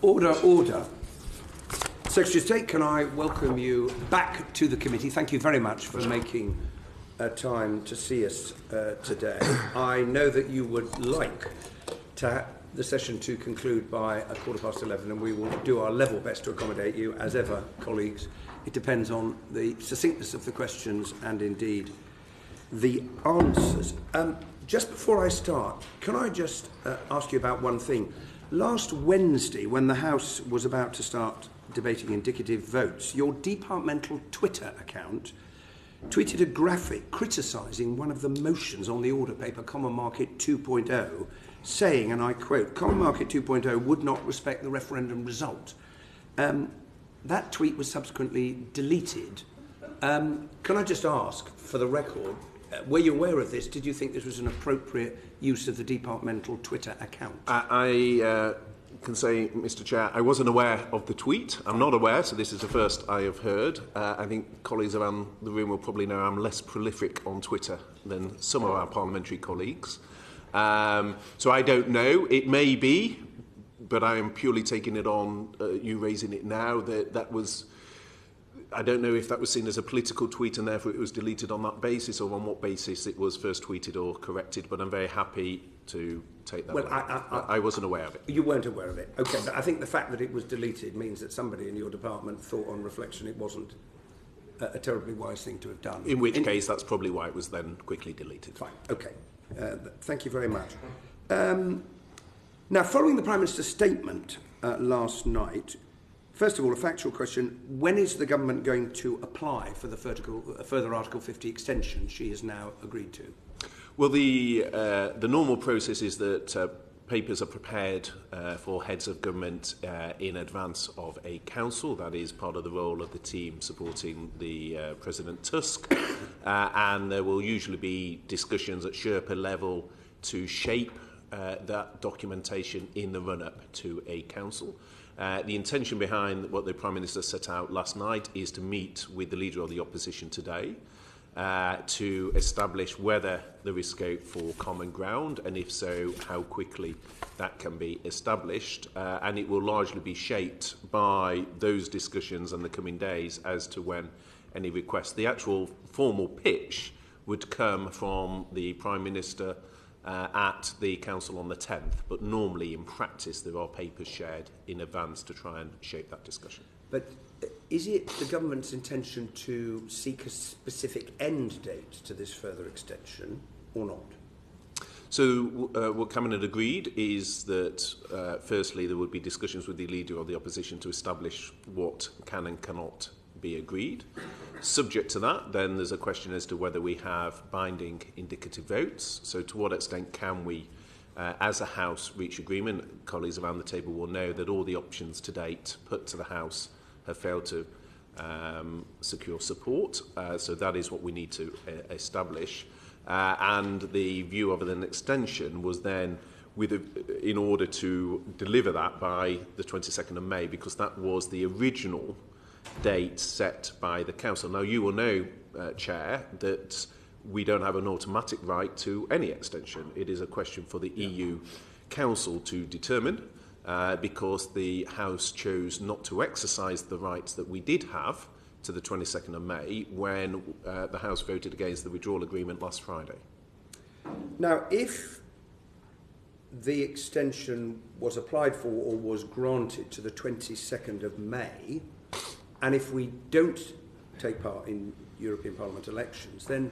Order. Secretary of State, can I welcome you back to the committee? Thank you very much for making time to see us today. I know that you would like the session to conclude by 11:15, and we will do our level best to accommodate you, as ever, colleagues. It depends on the succinctness of the questions and indeed the answers. Just before I start, can I just ask you about one thing? Last Wednesday, when the House was about to start debating indicative votes, your departmental Twitter account tweeted a graphic criticising one of the motions on the order paper, Common Market 2.0, saying, and I quote, Common Market 2.0 would not respect the referendum result. That tweet was subsequently deleted. Can I just ask, for the record, were you aware of this? Did you think this was an appropriate use of the departmental Twitter account? I can say, Mr. Chair, I wasn't aware of the tweet. I'm not aware, so this is the first I have heard. I think colleagues around the room will probably know I'm less prolific on Twitter than some of our parliamentary colleagues. So I don't know. It may be, but I am purely taking it on you raising it now. That was... I don't know if that was seen as a political tweet and therefore it was deleted on that basis, or on what basis it was first tweeted or corrected, but I'm very happy to take that. Well, I wasn't aware of it. You weren't aware of it? Okay, but I think the fact that it was deleted means that somebody in your department thought on reflection it wasn't a terribly wise thing to have done. In which case, that's probably why it was then quickly deleted. Fine, okay. Thank you very much. Now, following the Prime Minister's statement last night, first of all, a factual question. When is the government going to apply for the further Article 50 extension she has now agreed to? Well, the normal process is that papers are prepared for heads of government in advance of a council. That is part of the role of the team supporting the President Tusk. And there will usually be discussions at Sherpa level to shape that documentation in the run-up to a council. The intention behind what the Prime Minister set out last night is to meet with the Leader of the Opposition today to establish whether there is scope for common ground, and if so, how quickly that can be established. And it will largely be shaped by those discussions in the coming days as to when any requests. The actual formal pitch would come from the Prime Minister at the Council on the 10th, but normally in practice there are papers shared in advance to try and shape that discussion. But is it the government's intention to seek a specific end date to this further extension or not? So what Cabinet agreed is that firstly there would be discussions with the Leader of the Opposition to establish what can and cannot be agreed. Subject to that, then there's a question as to whether we have binding indicative votes. So to what extent can we, as a House, reach agreement? Colleagues around the table will know that all the options to date put to the House have failed to secure support. So that is what we need to establish. And the view of an extension was then in order to deliver that by the 22nd of May, because that was the original date set by the Council. Now, you will know, Chair, that we don't have an automatic right to any extension. It is a question for the EU Council to determine, because the House chose not to exercise the rights that we did have to the 22nd of May when the House voted against the withdrawal agreement last Friday. Now, if the extension was applied for or was granted to the 22nd of May, and if we don't take part in European Parliament elections, then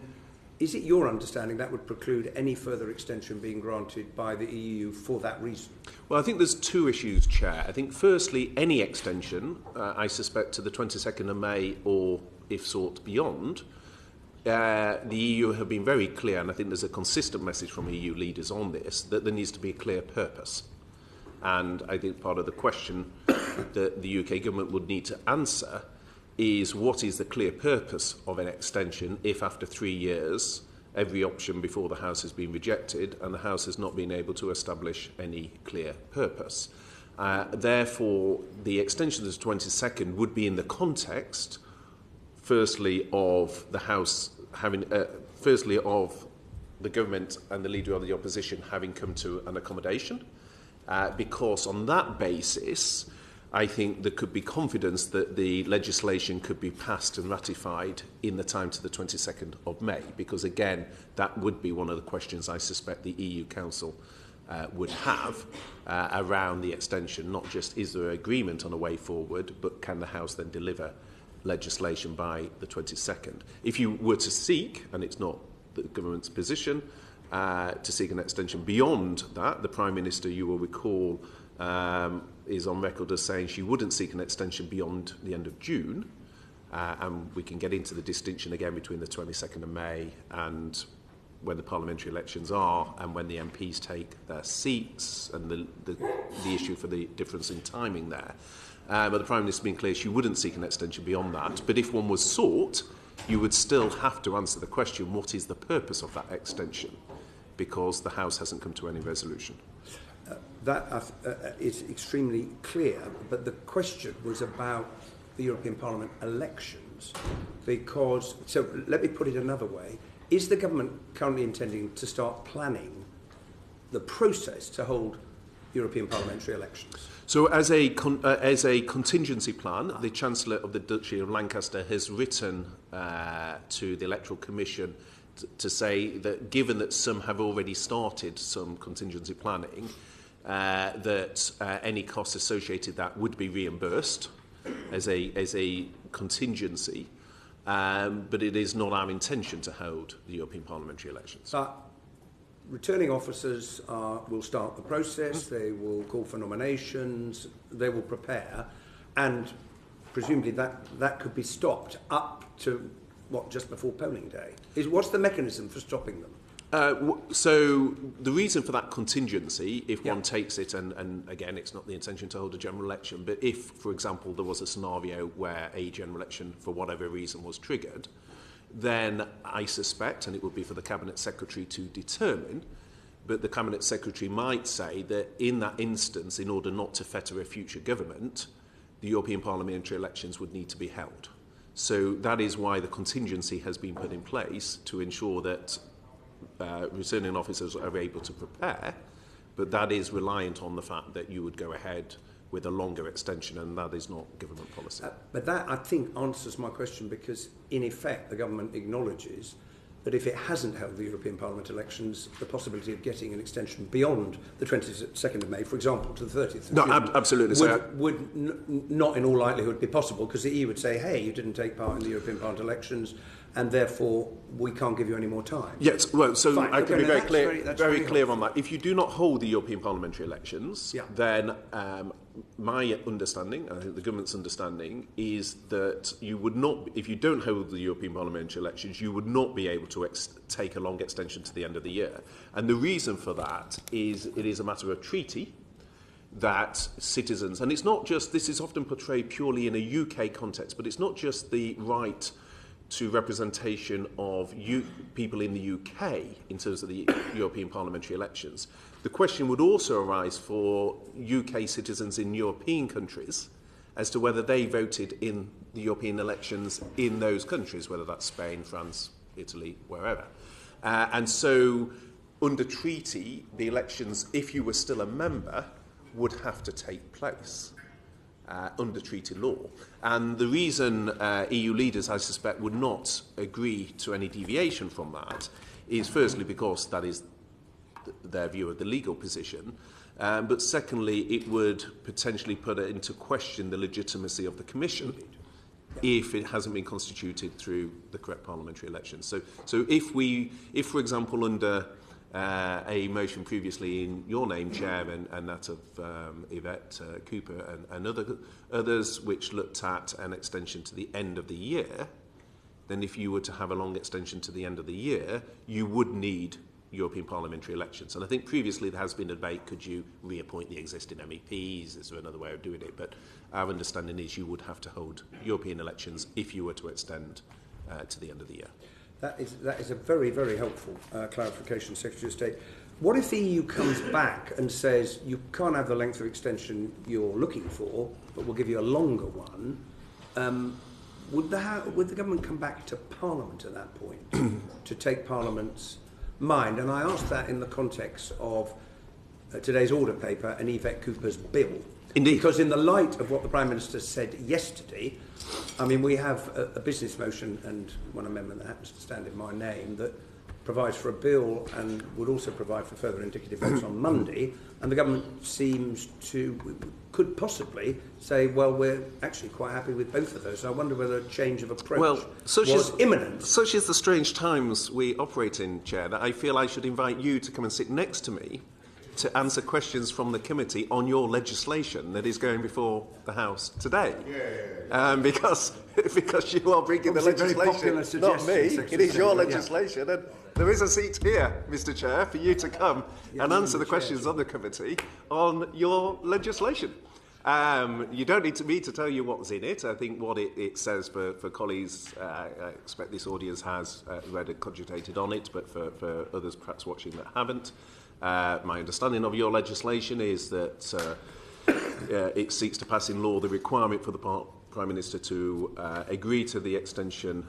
is it your understanding that would preclude any further extension being granted by the EU for that reason? Well, I think there's two issues, Chair. I think firstly, any extension, I suspect to the 22nd of May or, if sought, beyond, the EU have been very clear, and I think there's a consistent message from EU leaders on this, that there needs to be a clear purpose. And I think part of the question that the UK government would need to answer is what is the clear purpose of an extension if after 3 years every option before the House has been rejected and the House has not been able to establish any clear purpose. Therefore, the extension of the 22nd would be in the context, firstly, of the House having, of the government and the Leader of the Opposition having come to an accommodation, because on that basis, I think there could be confidence that the legislation could be passed and ratified in the time to the 22nd of May, because again, that would be one of the questions I suspect the EU Council would have around the extension. Not just is there agreement on a way forward, but can the House then deliver legislation by the 22nd? If you were to seek, and it's not the government's position, to seek an extension beyond that, the Prime Minister, you will recall, is on record as saying she wouldn't seek an extension beyond the end of June, and we can get into the distinction again between the 22nd of May and when the parliamentary elections are and when the MPs take their seats, and the issue for the difference in timing there. But the Prime Minister has been clear she wouldn't seek an extension beyond that, but if one was sought, you would still have to answer the question, what is the purpose of that extension? Because the House hasn't come to any resolution. That is extremely clear, but the question was about the European Parliament elections, because, so let me put it another way, is the government currently intending to start planning the process to hold European parliamentary elections? So as a contingency plan, the Chancellor of the Duchy of Lancaster has written to the Electoral Commission to say that given that some have already started some contingency planning, that any costs associated with that would be reimbursed as a contingency, but it is not our intention to hold the European parliamentary elections. Returning officers will start the process, they will call for nominations, they will prepare, and presumably that could be stopped up to, just before polling day? What's the mechanism for stopping them? So the reason for that contingency, if one takes it, and again, it's not the intention to hold a general election, but if, for example, there was a scenario where a general election, for whatever reason, was triggered, then I suspect, and it would be for the Cabinet Secretary to determine, but the Cabinet Secretary might say that in that instance, in order not to fetter a future government, the European parliamentary elections would need to be held. So that is why the contingency has been put in place, to ensure that returning officers are able to prepare, but that is reliant on the fact that you would go ahead with a longer extension, and that is not government policy. But that, I think, answers my question, because in effect the government acknowledges that if it hasn't held the European Parliament elections, the possibility of getting an extension beyond the 22nd of May, for example, to the 30th of June, absolutely, would not in all likelihood be possible, because the EU would say, hey, you didn't take part in the European Parliament elections, and therefore we can't give you any more time. Yes, well, so fine. I can be very clear on helpful. that. If you do not hold the European parliamentary elections, then my understanding, I think the government's understanding, is that you would not, if you don't hold the European parliamentary elections, you would not be able to take a long extension to the end of the year. And the reason for that is it is a matter of treaty that citizens, and it's not just, this is often portrayed purely in a UK context, but it's not just the right to representation of people in the UK in terms of the European parliamentary elections. The question would also arise for UK citizens in European countries as to whether they voted in the European elections in those countries, whether that's Spain, France, Italy, wherever. And so under treaty, the elections, if you were still a member, would have to take place under treaty law. And the reason EU leaders, I suspect, would not agree to any deviation from that is firstly because that is their view of the legal position, but secondly, it would potentially put into question the legitimacy of the Commission if it hasn't been constituted through the correct parliamentary elections. So if, for example, under a motion previously in your name, Chair, and that of Yvette Cooper and others, which looked at an extension to the end of the year, then if you were to have a long extension to the end of the year, you would need European parliamentary elections. And I think previously there has been a debate, could you reappoint the existing MEPs? Is there another way of doing it? But our understanding is you would have to hold European elections if you were to extend to the end of the year. That is a very, very helpful clarification, Secretary of State. What if the EU comes back and says you can't have the length of extension you're looking for, but we'll give you a longer one? Would the government come back to Parliament at that point to take Parliament's mind? And I ask that in the context of today's order paper and Yvette Cooper's bill. Indeed. Because in the light of what the Prime Minister said yesterday, I mean, we have a business motion and one amendment that happens to stand in my name that provides for a bill and would also provide for further indicative votes on Monday, and the government could possibly say, well, we're actually quite happy with both of those. So I wonder whether a change of approach was imminent. Such is the strange times we operate in, Chair, that I feel I should invite you to come and sit next to me to answer questions from the committee on your legislation that is going before the House today. Because you are bringing the legislation, not me. It is your legislation, and there is a seat here, Mr. Chair, for you to come and answer the questions on the committee on your legislation. You don't need me to tell you what's in it. I think what it says for colleagues, I expect this audience has read and cogitated on it, but for others perhaps watching that haven't, my understanding of your legislation is that it seeks to pass in law the requirement for the Prime Minister to agree to the extension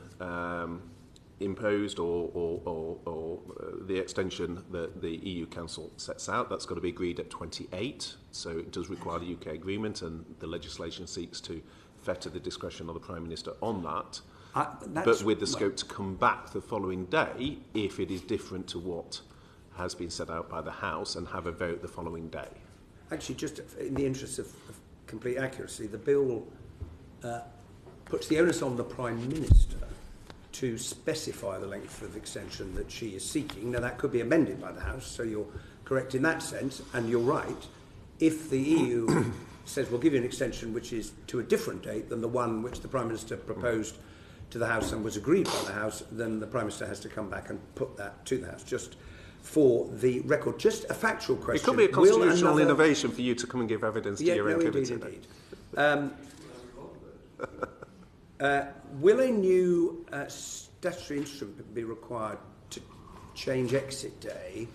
imposed or the extension that the EU Council sets out. That's got to be agreed at 28, so it does require the UK agreement, and the legislation seeks to fetter the discretion of the Prime Minister on that, but with the scope to come back the following day if it is different to what has been set out by the House, and have a vote the following day. Actually, just in the interest of complete accuracy, the bill puts the onus on the Prime Minister to specify the length of extension that she is seeking. Now, that could be amended by the House, so you're correct in that sense, and you're right. If the EU says we'll give you an extension which is to a different date than the one which the Prime Minister proposed to the House and was agreed by the House, then the Prime Minister has to come back and put that to the House. Just for the record, just a factual question. It could be a constitutional innovation for you to come and give evidence to your own committee. Indeed. Will a new statutory instrument be required to change exit day,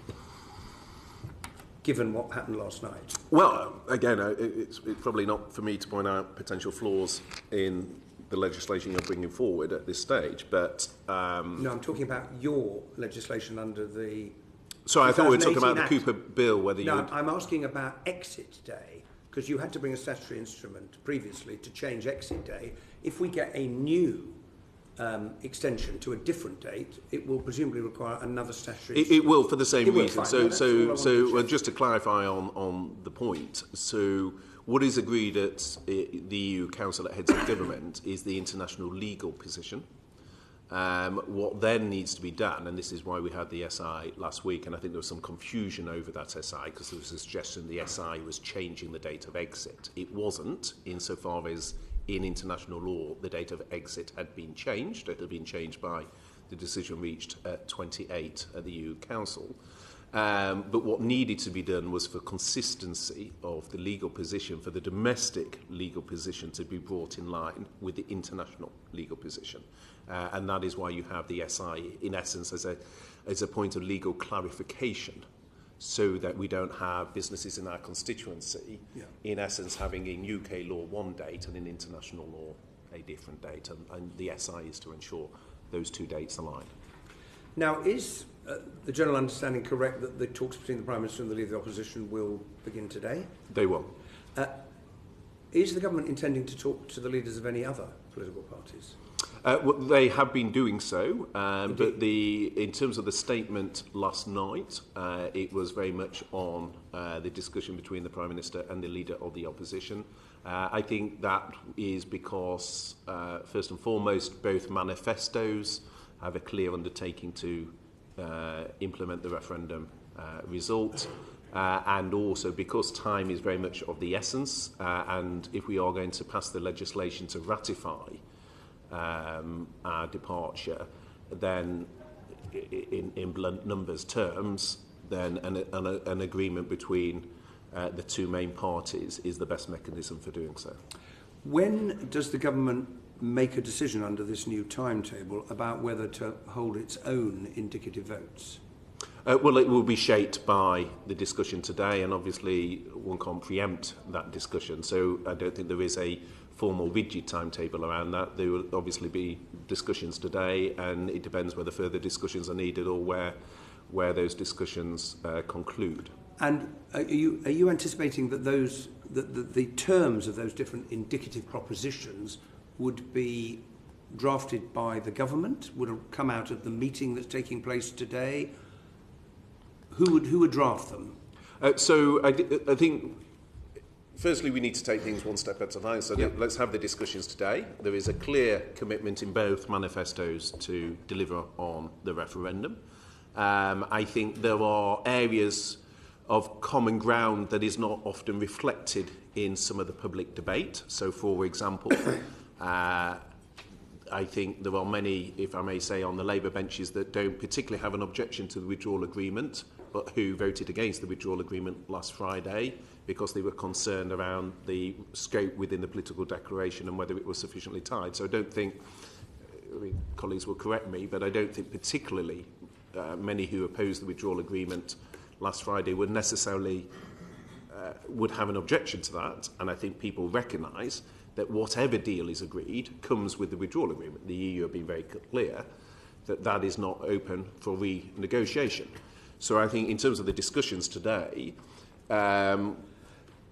given what happened last night? Well, again, it's probably not for me to point out potential flaws in the legislation you're bringing forward at this stage, but... No, I'm talking about your legislation under the... Sorry, I thought we were talking about the Cooper bill, whether No, I'm asking about exit day, because you had to bring a statutory instrument previously to change exit day. If we get a new extension to a different date, it will presumably require another statutory instrument. It will, for the same reason. So just to clarify on the point, so what is agreed at the EU Council at Heads of Government is the international legal position. What then needs to be done, and this is why we had the SI last week, and I think there was some confusion over that SI because there was a suggestion the SI was changing the date of exit. It wasn't, insofar as in international law the date of exit had been changed. It had been changed by the decision reached at 28 at the EU Council. But what needed to be done was for consistency of the legal position, for the domestic legal position to be brought in line with the international legal position. And that is why you have the SI, in essence, as a point of legal clarification, so that we don't have businesses in our constituency, in essence, having in UK law one date and in international law a different date. And the SI is to ensure those two dates align. Now, is the general understanding correct that the talks between the Prime Minister and the Leader of the Opposition will begin today? They will. Is the government intending to talk to the leaders of any other political parties? Well, they have been doing so, but in terms of the statement last night, it was very much on the discussion between the Prime Minister and the Leader of the Opposition. I think that is because, first and foremost, both manifestos have a clear undertaking to implement the referendum result, and also because time is very much of the essence, and if we are going to pass the legislation to ratify our departure, then in blunt numbers terms, then an agreement between the two main parties is the best mechanism for doing so. When does the government make a decision under this new timetable about whether to hold its own indicative votes? Well, it will be shaped by the discussion today, and obviously one can't preempt that discussion, so I don't think there is a formal rigid timetable around that. There will obviously be discussions today, and it depends whether further discussions are needed or where those discussions conclude. And are you anticipating that the terms of those different indicative propositions would be drafted by the government? Would it come out of the meeting that's taking place today? Who would draft them? So I think, firstly, we need to take things one step at a time. So let's have the discussions today. There is a clear commitment in both manifestos to deliver on the referendum. I think there are areas of common ground that is not often reflected in some of the public debate. So, for example, I think there are many, if I may say, on the Labour benches that don't particularly have an objection to the withdrawal agreement, but who voted against the withdrawal agreement last Friday because they were concerned around the scope within the political declaration and whether it was sufficiently tied. So I don't think, colleagues will correct me, but I don't think particularly many who opposed the withdrawal agreement last Friday would necessarily would have an objection to that. And I think people recognise that whatever deal is agreed comes with the withdrawal agreement. The EU have been very clear that that is not open for renegotiation. So I think in terms of the discussions today,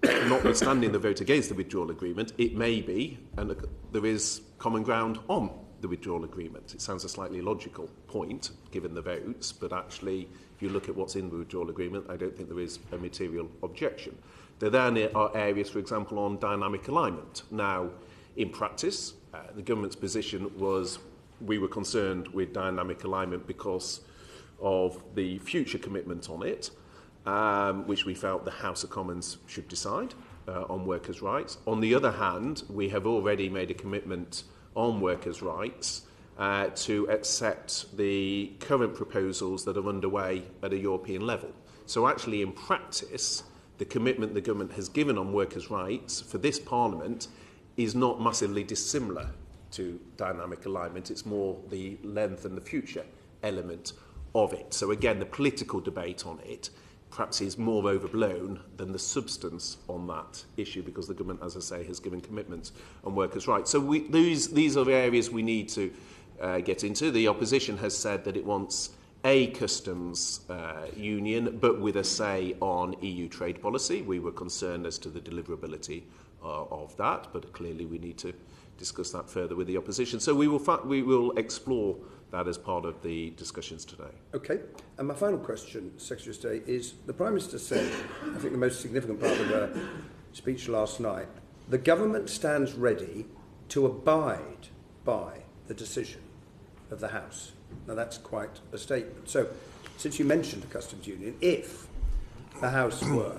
notwithstanding the vote against the withdrawal agreement, it may be, and there is common ground on the withdrawal agreement. It sounds a slightly illogical point, given the votes, but actually, if you look at what's in the withdrawal agreement, I don't think there is a material objection. There then are areas, for example, on dynamic alignment. Now, in practice, the government's position was we were concerned with dynamic alignment because of the future commitment on it, which we felt the House of Commons should decide on workers' rights. On the other hand, we have already made a commitment on workers' rights to accept the current proposals that are underway at a European level. So actually, in practice, the commitment the government has given on workers' rights for this Parliament is not massively dissimilar to dynamic alignment. It's more the length and the future element of it. So again, the political debate on it perhaps is more overblown than the substance on that issue, because the government, as I say, has given commitments on workers' rights. So these are the areas we need to get into. The opposition has said that it wants a customs union, but with a say on EU trade policy. We were concerned as to the deliverability of that, but clearly we need to discuss that further with the opposition. So we will explore that as part of the discussions today. Okay. And my final question, Secretary of State, is the Prime Minister said, I think the most significant part of her speech last night, the government stands ready to abide by the decision of the House. Now, that's quite a statement. So, since you mentioned the customs union, if the House were,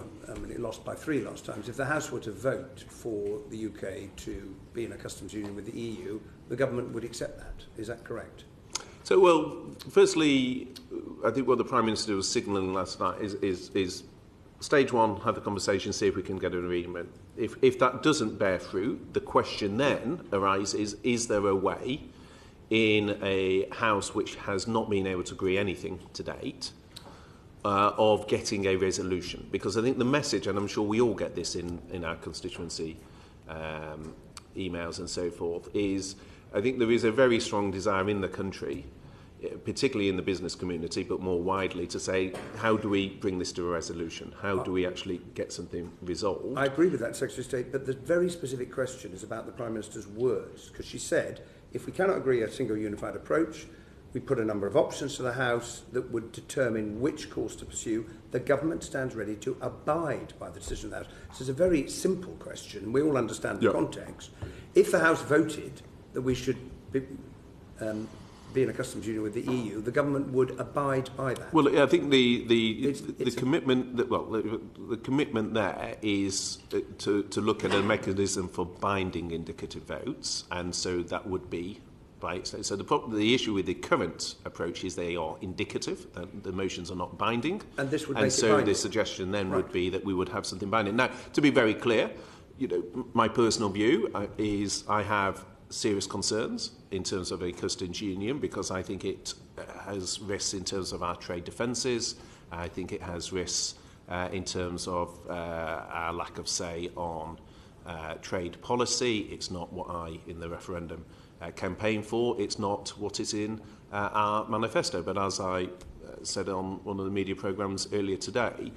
it lost by 3 last times, if the House were to vote for the UK to be in a customs union with the EU, the government would accept that. Is that correct? So, well, firstly, I think what the Prime Minister was signalling last night is stage one, have the conversation, see if we can get an agreement. If that doesn't bear fruit, the question then arises, is there a way in a House which has not been able to agree anything to date of getting a resolution? Because I think the message, and I'm sure we all get this in our constituency emails and so forth, is I think there is a very strong desire in the country, particularly in the business community, but more widely, to say, how do we bring this to a resolution? How do we actually get something resolved? I agree with that, Secretary of State, but the very specific question is about the Prime Minister's words, because she said, if we cannot agree a single unified approach, we put a number of options to the House that would determine which course to pursue. The government stands ready to abide by the decision of the House. This is a very simple question. We all understand the context. If the House voted that we should be in a customs union with the EU, the government would abide by that. Well, I think the commitment the commitment there is to look at a mechanism for binding indicative votes, and so that would be by. So the issue with the current approach is they are indicative; the motions are not binding, and this would make it so binding. The suggestion then would be that we would have something binding. Now, to be very clear, my personal view is I have serious concerns in terms of a customs union, because I think it has risks in terms of our trade defences. I think it has risks in terms of our lack of say on trade policy. It's not what I, in the referendum, campaigned for. It's not what is in our manifesto. But as I said on one of the media programmes earlier today,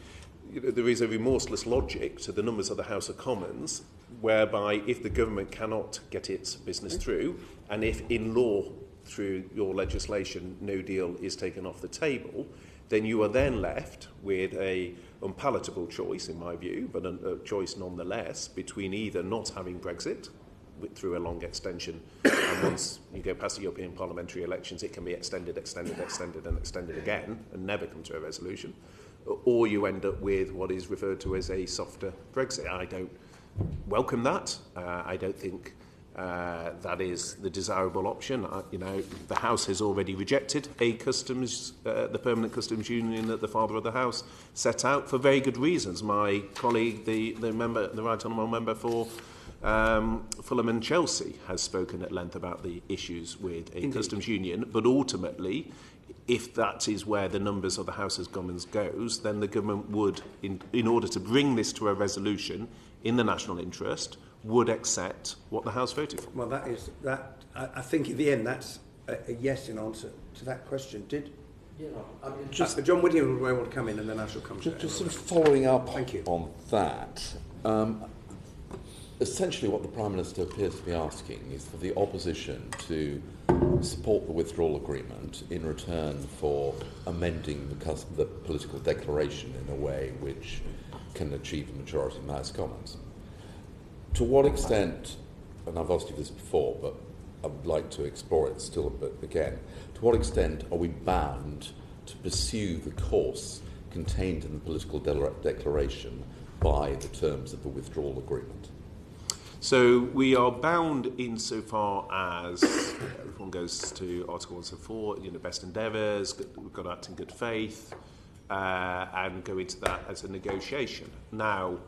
there is a remorseless logic to the numbers of the House of Commons, whereby if the government cannot get its business through, and if in law through your legislation no deal is taken off the table, then you are then left with a unpalatable choice, in my view, but a choice nonetheless, between either not having Brexit through a long extension, and once you go past the European parliamentary elections, it can be extended again, and never come to a resolution, or you end up with what is referred to as a softer Brexit. I don't welcome that. I don't think that is the desirable option. The House has already rejected the permanent customs union that the father of the House set out for very good reasons. My colleague, the right honourable member for Fulham and Chelsea, has spoken at length about the issues with a customs union, but ultimately, if that is where the numbers of the House of Commons goes, then the government would, in order to bring this to a resolution in the national interest, would accept what the House voted for. Well, I think in the end that's a yes in answer to that question. John Whittingdale will want to come in, and then I shall come to it. Just sort of following up on that. Essentially what the Prime Minister appears to be asking is for the opposition to support the withdrawal agreement in return for amending the political declaration in a way which can achieve a majority in the House of Commons. To what extent, and I've asked you this before, but I would like to explore it still a bit again, to what extent are we bound to pursue the course contained in the political declaration by the terms of the withdrawal agreement? So we are bound insofar as if one goes to Article 174, best endeavours, we've got to act in good faith, and go into that as a negotiation. Now,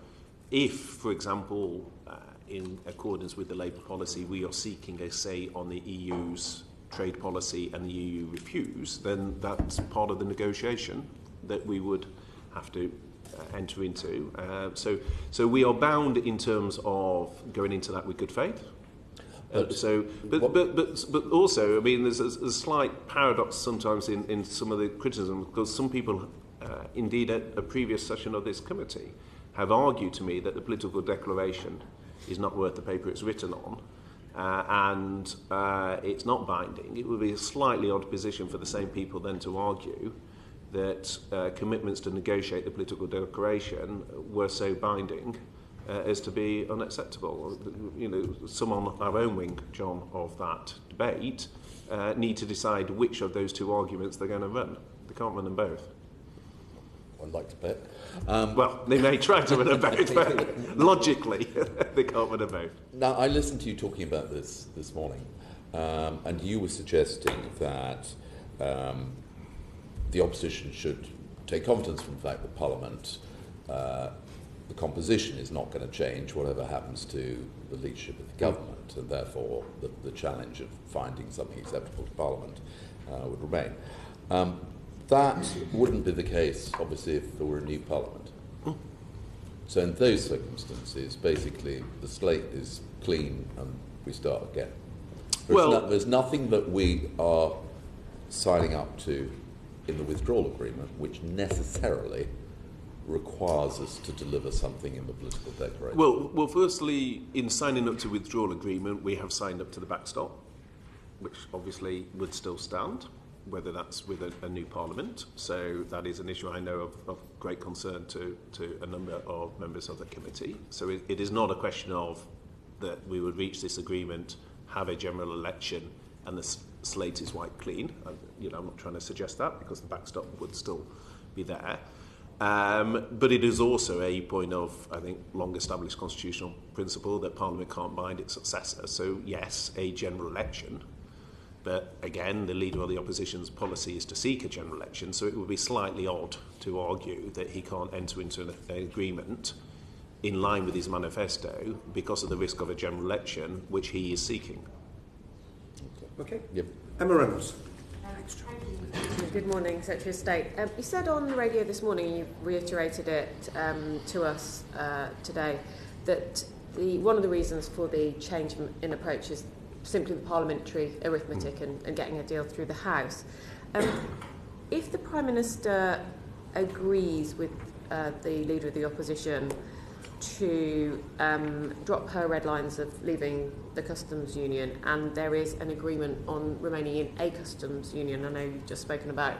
if, for example, in accordance with the Labour policy, we are seeking a say on the EU's trade policy and the EU refuse, then that's part of the negotiation that we would have to enter into. So we are bound in terms of going into that with good faith. But also, I mean, there's a slight paradox sometimes in some of the criticism, because some people, indeed at a previous session of this committee, have argued to me that the political declaration is not worth the paper it's written on, and it's not binding. It would be a slightly odd position for the same people then to argue that commitments to negotiate the political declaration were so binding as to be unacceptable. Some on our own wing, John, of that debate need to decide which of those two arguments they're going to run. They can't run them both. I'd like to bet. Well, they may try to run them both, but logically, they can't run them both. Now, I listened to you talking about this morning, and you were suggesting that the opposition should take confidence from the fact that Parliament, the composition is not going to change whatever happens to the leadership of the government, and therefore the challenge of finding something acceptable to Parliament would remain. That wouldn't be the case, obviously, if there were a new Parliament. So in those circumstances, basically, the slate is clean and we start again. There's nothing that we are signing up to in the withdrawal agreement which necessarily requires us to deliver something in the political declaration. Well, firstly, in signing up to withdrawal agreement, we have signed up to the backstop, which obviously would still stand, whether that's with a new Parliament. So that is an issue I know of great concern to a number of members of the committee. So it is not a question of that we would reach this agreement, have a general election, and the slate is wiped clean. I'm not trying to suggest that, because the backstop would still be there. But it is also a point of, I think, long-established constitutional principle that Parliament can't bind its successor. So, yes, a general election. But, again, the Leader of the Opposition's policy is to seek a general election, so it would be slightly odd to argue that he can't enter into an agreement in line with his manifesto because of the risk of a general election, which he is seeking. Okay. Yep. Emma Reynolds. Good morning, Secretary of State. You said on the radio this morning, you reiterated it to us today, that one of the reasons for the change in approach is simply the parliamentary arithmetic and getting a deal through the House. If the Prime Minister agrees with the Leader of the Opposition to drop her red lines of leaving the customs union, and there is an agreement on remaining in a customs union. I know you've just spoken about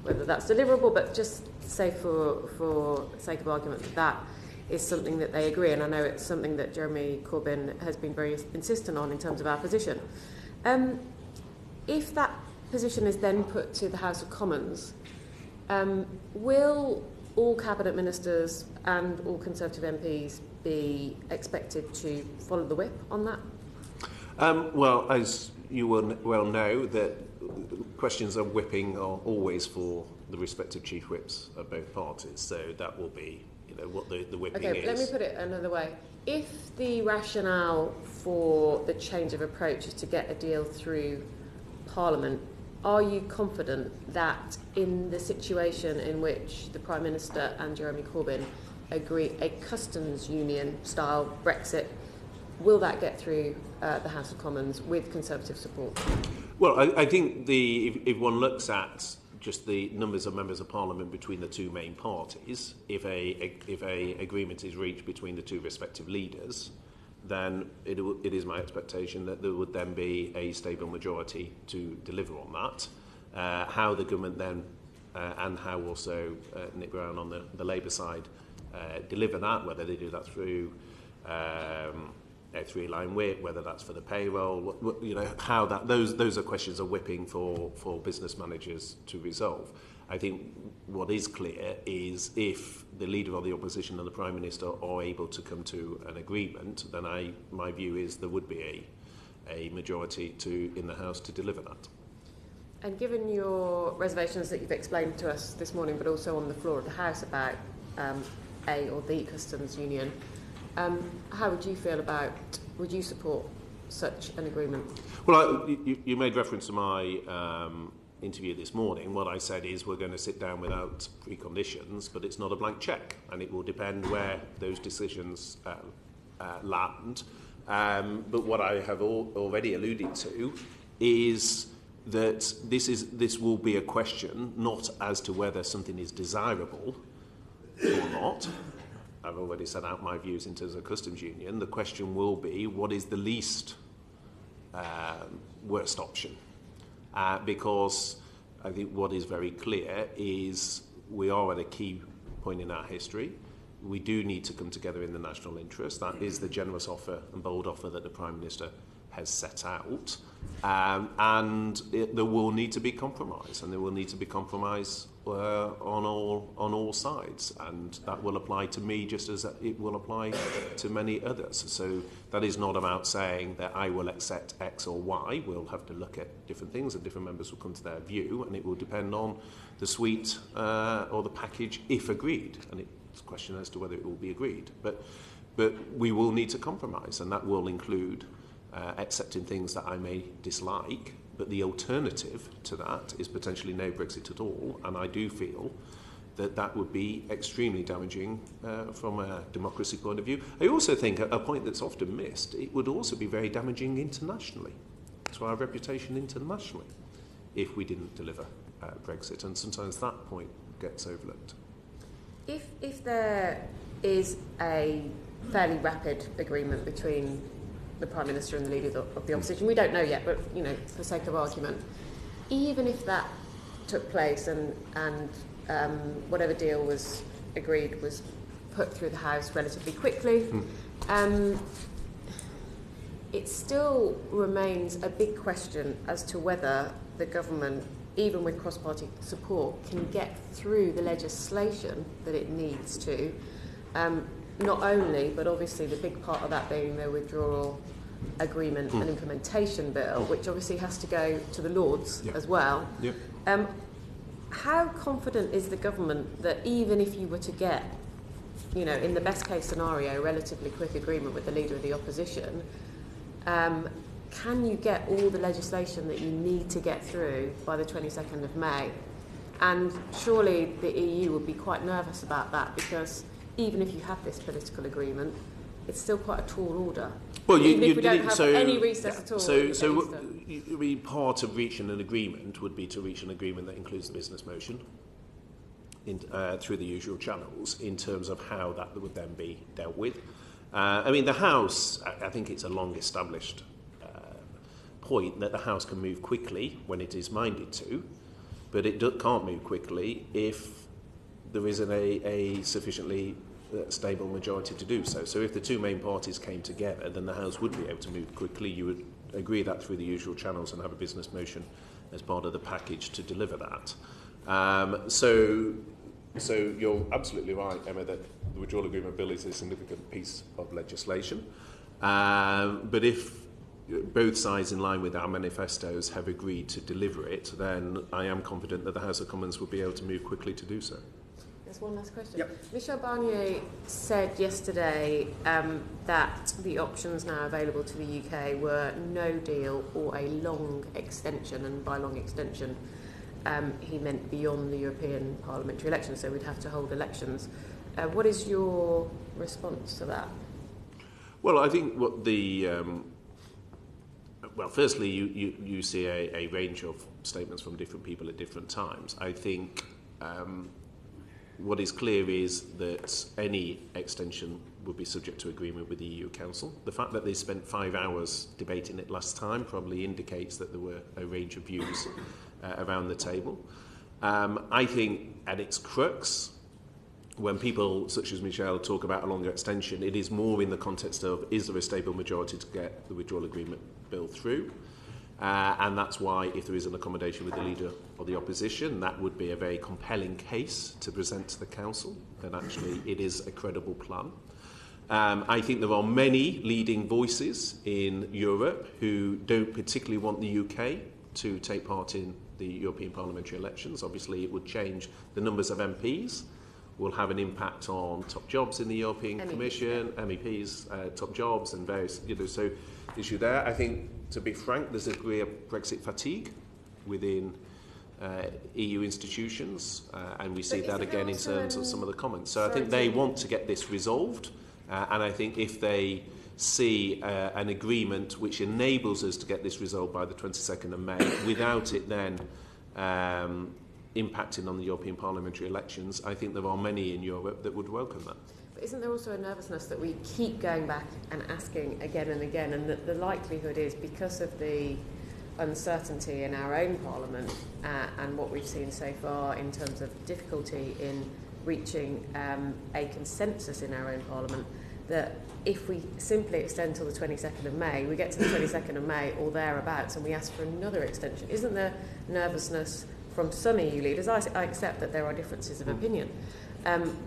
whether that's deliverable, but just say for sake of argument that is something that they agree, and I know it's something that Jeremy Corbyn has been very insistent on in terms of our position. If that position is then put to the House of Commons, will all Cabinet Ministers and all Conservative MPs be expected to follow the whip on that? Well, as you will well know, that questions of whipping are always for the respective chief whips of both parties. So that will be, what the whipping is. Okay, let me put it another way. If the rationale for the change of approach is to get a deal through Parliament, are you confident that in the situation in which the Prime Minister and Jeremy Corbyn agree a customs union style Brexit, will that get through the House of Commons with Conservative support? Well, I think if one looks at just the numbers of members of Parliament between the two main parties, if a agreement is reached between the two respective leaders, then it is my expectation that there would then be a stable majority to deliver on that. How the government then, and how also Nick Brown on the Labour side deliver that, whether they do that through a three-line whip, whether that's for the payroll, how that those are questions of whipping for business managers to resolve. I think what is clear is if the Leader of the Opposition and the Prime Minister are able to come to an agreement, then my view is there would be a majority in the House to deliver that. And given your reservations that you've explained to us this morning, but also on the floor of the House about a or the customs union, how would you feel about, would you support such an agreement? Well, you made reference to my interview this morning. What I said is we're going to sit down without preconditions, but it's not a blank cheque, and it will depend where those decisions land. But what I have already alluded to is that this will be a question not as to whether something is desirable or not. I've already set out my views in terms of customs union. The question will be, what is the least worst option? Because I think what is very clear is we are at a key point in our history. We do need to come together in the national interest. That is the generous offer and bold offer that the Prime Minister has set out. There will need to be compromise, and there will need to be compromise on all sides, and that will apply to me just as it will apply to many others. So that is not about saying that I will accept X or Y. We'll have to look at different things, and different members will come to their view, and it will depend on the suite or the package if agreed, and it's a question as to whether it will be agreed. But we will need to compromise, and that will include accepting things that I may dislike, but the alternative to that is potentially no Brexit at all, and I do feel that would be extremely damaging from a democracy point of view. I also think a point that's often missed, it would also be very damaging internationally, to our reputation internationally, if we didn't deliver Brexit, and sometimes that point gets overlooked. If there is a fairly rapid agreement between the Prime Minister and the Leader of the Opposition, we don't know yet, but for the sake of argument, even if that took place and whatever deal was agreed was put through the House relatively quickly, it still remains a big question as to whether the government, even with cross-party support, can get through the legislation that it needs to. Not only, but obviously the big part of that being the withdrawal agreement and implementation bill, which obviously has to go to the Lords as well. Yep. How confident is the government that even if you were to get, in the best case scenario, relatively quick agreement with the Leader of the Opposition, can you get all the legislation that you need to get through by the 22nd of May? And surely the EU would be quite nervous about that, because even if you have this political agreement, it's still quite a tall order. Well, even if we don't have any recess at all. So part of reaching an agreement would be to reach an agreement that includes the business motion. through the usual channels in terms of how that would then be dealt with. I mean, the House, I think it's a long-established point that the House can move quickly when it is minded to, but it can't move quickly if there isn't a sufficiently stable majority to do so. So if the two main parties came together, then the House would be able to move quickly. You would agree that through the usual channels and have a business motion as part of the package to deliver that. So you're absolutely right, Emma, that the withdrawal agreement bill is a significant piece of legislation. But if both sides, in line with our manifestos, have agreed to deliver it, then I am confident that the House of Commons will be able to move quickly to do so. There's one last question. Yep. Michel Barnier said yesterday that the options now available to the UK were no deal or a long extension, and by long extension he meant beyond the European parliamentary elections, so we'd have to hold elections. What is your response to that? Well, I think what the... well, firstly, you see a range of statements from different people at different times. I think what is clear is that any extension would be subject to agreement with the EU Council. The fact that they spent 5 hours debating it last time probably indicates that there were a range of views around the table. I think at its crux, when people such as Michel talk about a longer extension, it is more in the context of, is there a stable majority to get the withdrawal agreement bill through? And that's why, if there is an accommodation with the Leader of the Opposition, that would be a very compelling case to present to the Council, that actually it is a credible plan. I think there are many leading voices in Europe who don't particularly want the UK to take part in the European parliamentary elections. Obviously, it would change the numbers of MPs, will have an impact on top jobs in the European Commission, MEPs, top jobs, and various, so issue there. I think, to be frank, there's a degree of Brexit fatigue within EU institutions, and we see that again in terms of some of the comments. So I think they want to get this resolved, and I think if they see an agreement which enables us to get this resolved by the 22nd of May, without it then impacting on the European parliamentary elections, I think there are many in Europe that would welcome that. But isn't there also a nervousness that we keep going back and asking again and again, and that the likelihood is, because of the uncertainty in our own parliament and what we've seen so far in terms of difficulty in reaching a consensus in our own parliament, that if we simply extend till the 22nd of May, we get to the 22nd of May or thereabouts and we ask for another extension? Isn't there nervousness from some EU leaders? I accept that there are differences of opinion,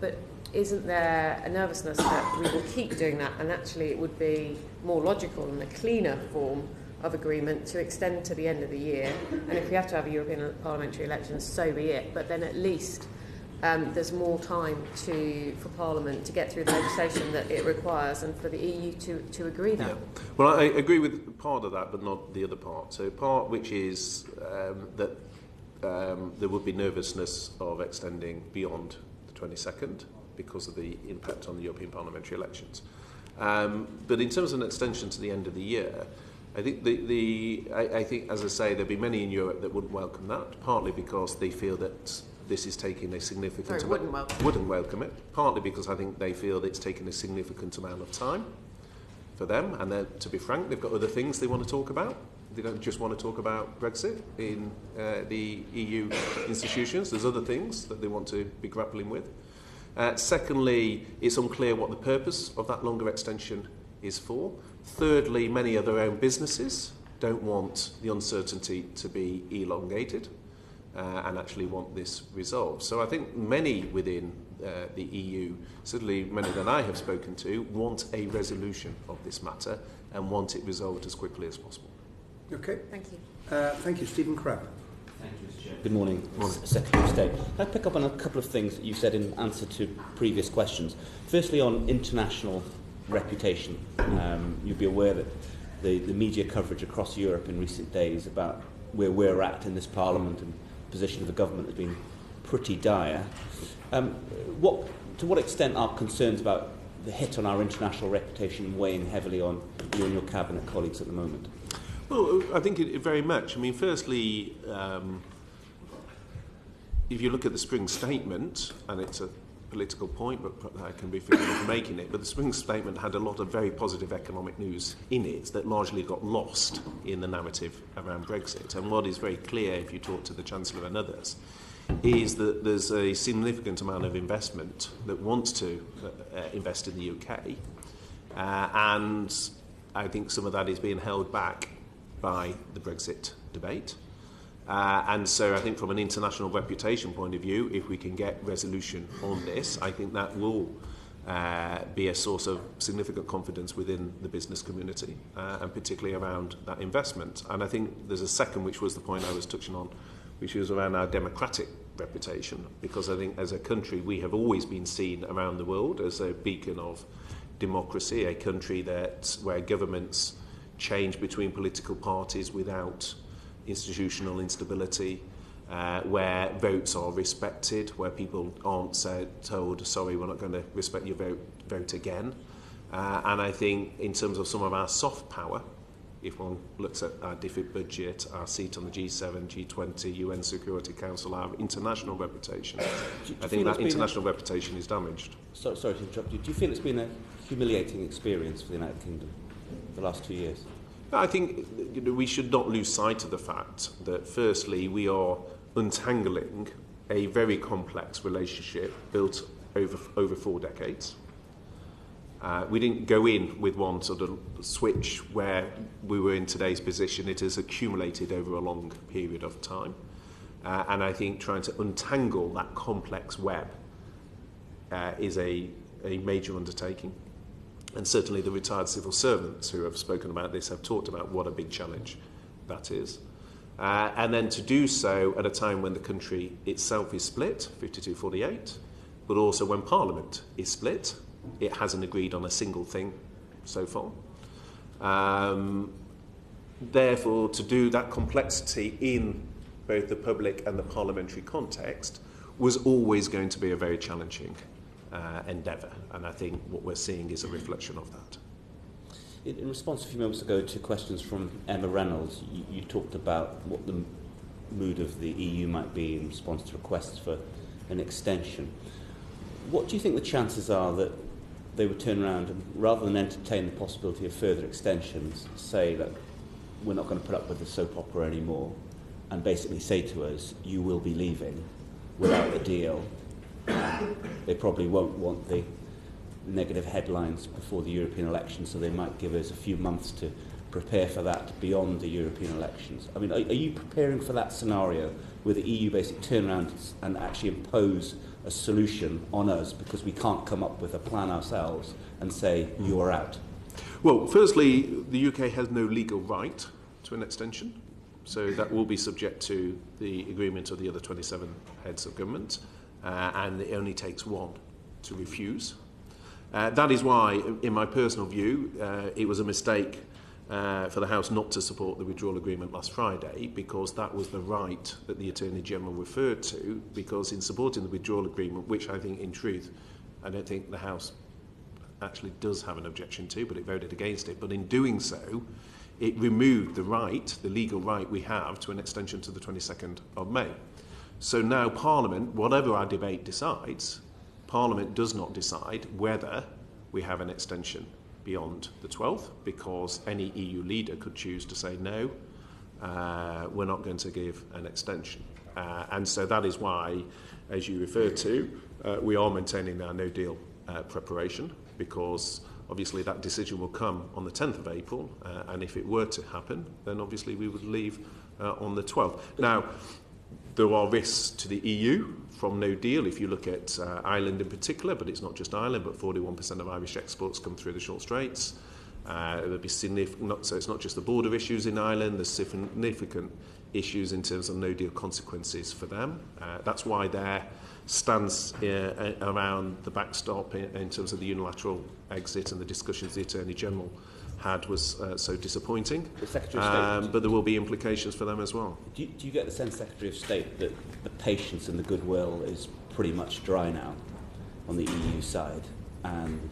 but isn't there a nervousness that we will keep doing that, and actually it would be more logical and a cleaner form of agreement to extend to the end of the year, and if we have to have a European parliamentary elections, so be it, but then at least there's more time for Parliament to get through the legislation that it requires, and for the EU to agree that. Yeah. Well, I agree with part of that, but not the other part. So part which is that there would be nervousness of extending beyond the 22nd because of the impact on the European parliamentary elections. But in terms of an extension to the end of the year, I think I think, as I say, there'll be many in Europe that wouldn't welcome that, partly because they feel that this is taking a significant wouldn't welcome it, partly because I think they feel that it's taking a significant amount of time for them, and to be frank, they've got other things they want to talk about. They don't just want to talk about Brexit in the EU institutions. There's other things that they want to be grappling with. Secondly, it's unclear what the purpose of that longer extension is for. Thirdly, many of their own businesses don't want the uncertainty to be elongated and actually want this resolved. So I think many within the EU, certainly many that I have spoken to, want a resolution of this matter and want it resolved as quickly as possible. Okay. Thank you. Thank you, Stephen Crabb. Thank you, Mr. Chair. Good morning, Secretary of State. I'll pick up on a couple of things that you said in answer to previous questions. Firstly, on international reputation. You'll be aware that the media coverage across Europe in recent days about where we're at in this Parliament and the position of the government has been pretty dire. To what extent are concerns about the hit on our international reputation weighing heavily on you and your cabinet colleagues at the moment? Well, I think it very much. I mean, firstly, if you look at the spring statement, and it's a political point, but I can be forgiven for making it, but the spring statement had a lot of very positive economic news in it that largely got lost in the narrative around Brexit. And what is very clear, if you talk to the Chancellor and others, is that there's a significant amount of investment that wants to invest in the UK, and I think some of that is being held back by the Brexit debate. And so I think from an international reputation point of view, if we can get resolution on this, I think that will be a source of significant confidence within the business community, and particularly around that investment. And I think there's a second, which was the point I was touching on, which was around our democratic reputation, because I think as a country we have always been seen around the world as a beacon of democracy, a country where governments change between political parties without institutional instability, where votes are respected, where people aren't told, sorry, we're not going to respect your vote again. And I think in terms of some of our soft power, if one looks at our DFID budget, our seat on the G7, G20, UN Security Council, our international reputation, I think that international reputation is damaged. Sorry to interrupt you. Do you feel it's been a humiliating experience for the United Kingdom the last 2 years? I think we should not lose sight of the fact that, firstly, we are untangling a very complex relationship built over 4 decades. We didn't go in with one sort of switch where we were in today's position. It has accumulated over a long period of time. And I think trying to untangle that complex web is a major undertaking. And certainly the retired civil servants who have spoken about this have talked about what a big challenge that is. And then to do so at a time when the country itself is split, 52-48, but also when Parliament is split. It hasn't agreed on a single thing so far. Therefore, to do that complexity in both the public and the parliamentary context was always going to be a very challenging endeavour, and I think what we're seeing is a reflection of that. In response a few moments ago to questions from Emma Reynolds, you talked about what the mood of the EU might be in response to requests for an extension. What do you think the chances are that they would turn around and, rather than entertain the possibility of further extensions, say that we're not going to put up with the soap opera anymore, and basically say to us, you will be leaving without a deal? They probably won't want the negative headlines before the European elections, so they might give us a few months to prepare for that beyond the European elections. I mean, are you preparing for that scenario where the EU basically turn around and actually impose a solution on us because we can't come up with a plan ourselves and say, you're out? Well, firstly, the UK has no legal right to an extension, so that will be subject to the agreement of the other 27 heads of government, and it only takes one to refuse. That is why, in my personal view, it was a mistake for the House not to support the withdrawal agreement last Friday, because that was the right that the Attorney General referred to, because in supporting the withdrawal agreement, which I think in truth, I don't think the House actually does have an objection to, but it voted against it, but in doing so, it removed the right, the legal right we have to an extension to the 22nd of May. So now Parliament, whatever our debate decides, Parliament does not decide whether we have an extension beyond the 12th, because any EU leader could choose to say no, we're not going to give an extension. And so that is why, as you referred to, we are maintaining our no-deal preparation, because obviously that decision will come on the 10th of April, and if it were to happen, then obviously we would leave on the 12th. Now, there are risks to the EU from no deal if you look at Ireland in particular, but it's not just Ireland, but 41% of Irish exports come through the short straits. There'll be significant, so it's not just the border issues in Ireland, there's significant issues in terms of no deal consequences for them. That's why their stance around the backstop in terms of the unilateral exit and the discussions the Attorney General had was so disappointing. The Secretary of State, but there will be implications for them as well. Do you get the sense, Secretary of State, that the patience and the goodwill is pretty much dry now on the EU side, and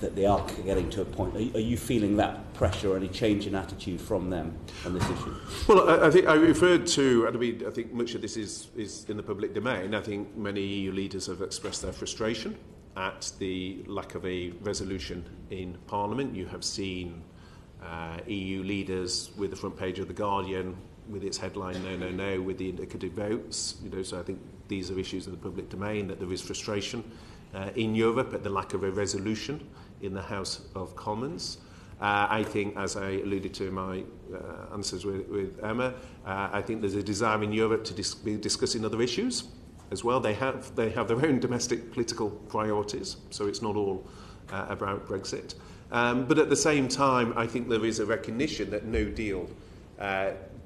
that they are getting to a point. Are you feeling that pressure or any change in attitude from them on this issue? Well, I think I referred to, I think much of this is in the public domain. I think many EU leaders have expressed their frustration at the lack of a resolution in Parliament. You have seen EU leaders with the front page of The Guardian with its headline, no, no, no, with the indicative votes. So I think these are issues in the public domain, that there is frustration in Europe at the lack of a resolution in the House of Commons. I think, as I alluded to in my answers with Emma, I think there's a desire in Europe to be discussing other issues as well. They have their own domestic political priorities, so it's not all about Brexit. But at the same time, I think there is a recognition that no deal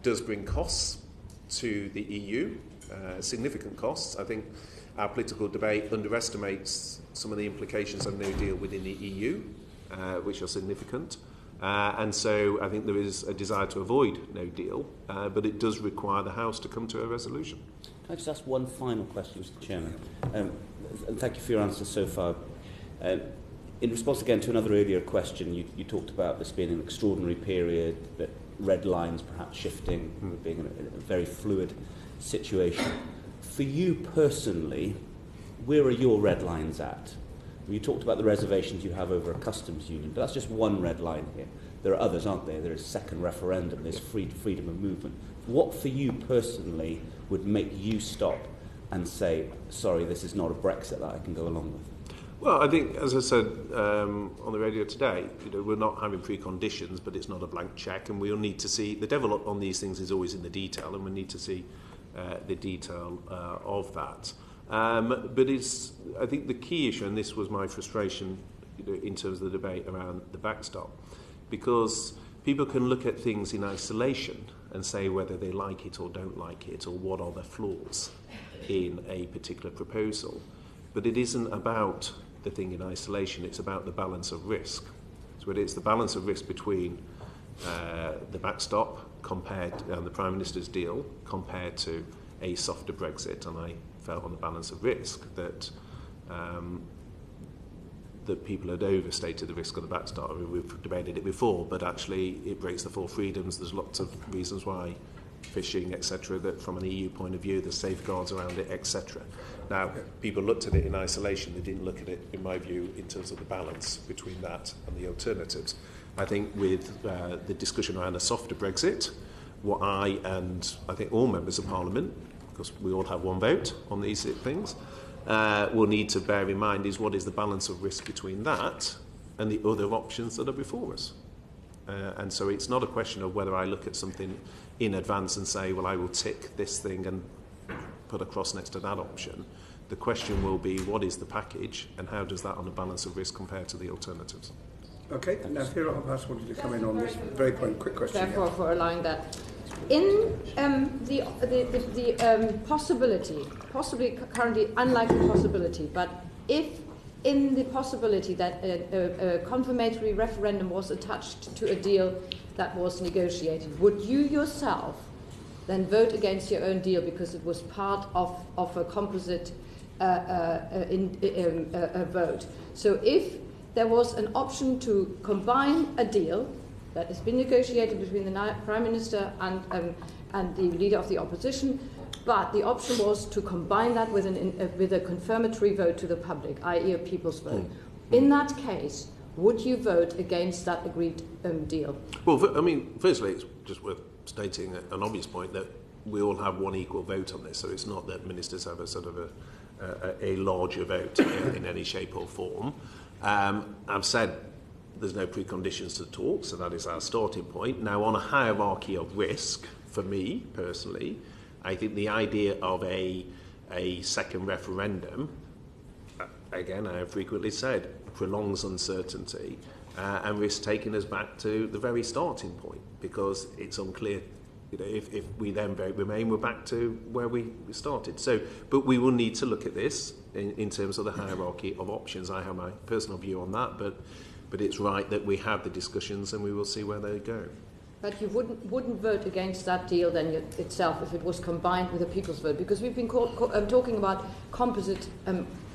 does bring costs to the EU, significant costs. I think our political debate underestimates some of the implications of no deal within the EU, which are significant. And so I think there is a desire to avoid no deal, but it does require the House to come to a resolution. Can I just ask one final question, Mr. Chairman? And thank you for your answers so far. In response again to another earlier question, you talked about this being an extraordinary period, that red lines perhaps shifting, being in a very fluid situation. For you personally, where are your red lines at? You talked about the reservations you have over a customs union, but that's just one red line here. There are others, aren't there? There is second referendum, there's freedom of movement. What for you personally would make you stop and say, sorry, this is not a Brexit that I can go along with? Well, I think, as I said on the radio today, we're not having preconditions, but it's not a blank cheque, and we'll need to see, the devil on these things is always in the detail, and we need to see the detail of that. But I think the key issue, and this was my frustration in terms of the debate around the backstop, because people can look at things in isolation and say whether they like it or don't like it, or what are the flaws in a particular proposal. But it isn't about the thing in isolation, it's about the balance of risk. So it's the balance of risk between the backstop and the Prime Minister's deal compared to a softer Brexit, and I felt on the balance of risk that that people had overstated the risk of the backstop. I mean, we've debated it before, but actually it breaks the four freedoms. There's lots of reasons why, fishing, etc., that from an EU point of view, there's safeguards around it, etc. Now, people looked at it in isolation. They didn't look at it, in my view, in terms of the balance between that and the alternatives. I think with the discussion around a softer Brexit, what I think all members of Parliament, because we all have one vote on these things, will need to bear in mind is what is the balance of risk between that and the other options that are before us. And so it's not a question of whether I look at something in advance and say, well, I will tick this thing and put a cross next to that option. The question will be, what is the package and how does that on a balance of risk compare to the alternatives? Okay, now here Hobhouse wanted to come in on this very point. Quick question. Therefore, for allowing that. In the possibility, possibly currently unlikely possibility, but if in the possibility that a confirmatory referendum was attached to a deal that was negotiated, would you yourself then vote against your own deal because it was part of a composite vote? So if there was an option to combine a deal that has been negotiated between the Prime Minister and the Leader of the Opposition, but the option was to combine that with a confirmatory vote to the public, i.e. a people's vote. In that case, would you vote against that agreed deal? Well, firstly, it's just worth stating an obvious point that we all have one equal vote on this, so it's not that ministers have a sort of a larger vote in any shape or form. I've said there's no preconditions to talk, so that is our starting point. Now, on a hierarchy of risk, for me personally, I think the idea of a second referendum, again, I have frequently said, prolongs uncertainty and risks taking us back to the very starting point, because it's unclear. If we then vote Remain, we're back to where we started. So, but we will need to look at this in terms of the hierarchy of options. I have my personal view on that, but it's right that we have the discussions and we will see where they go. But you wouldn't vote against that deal then itself if it was combined with a people's vote, because we've been talking about composite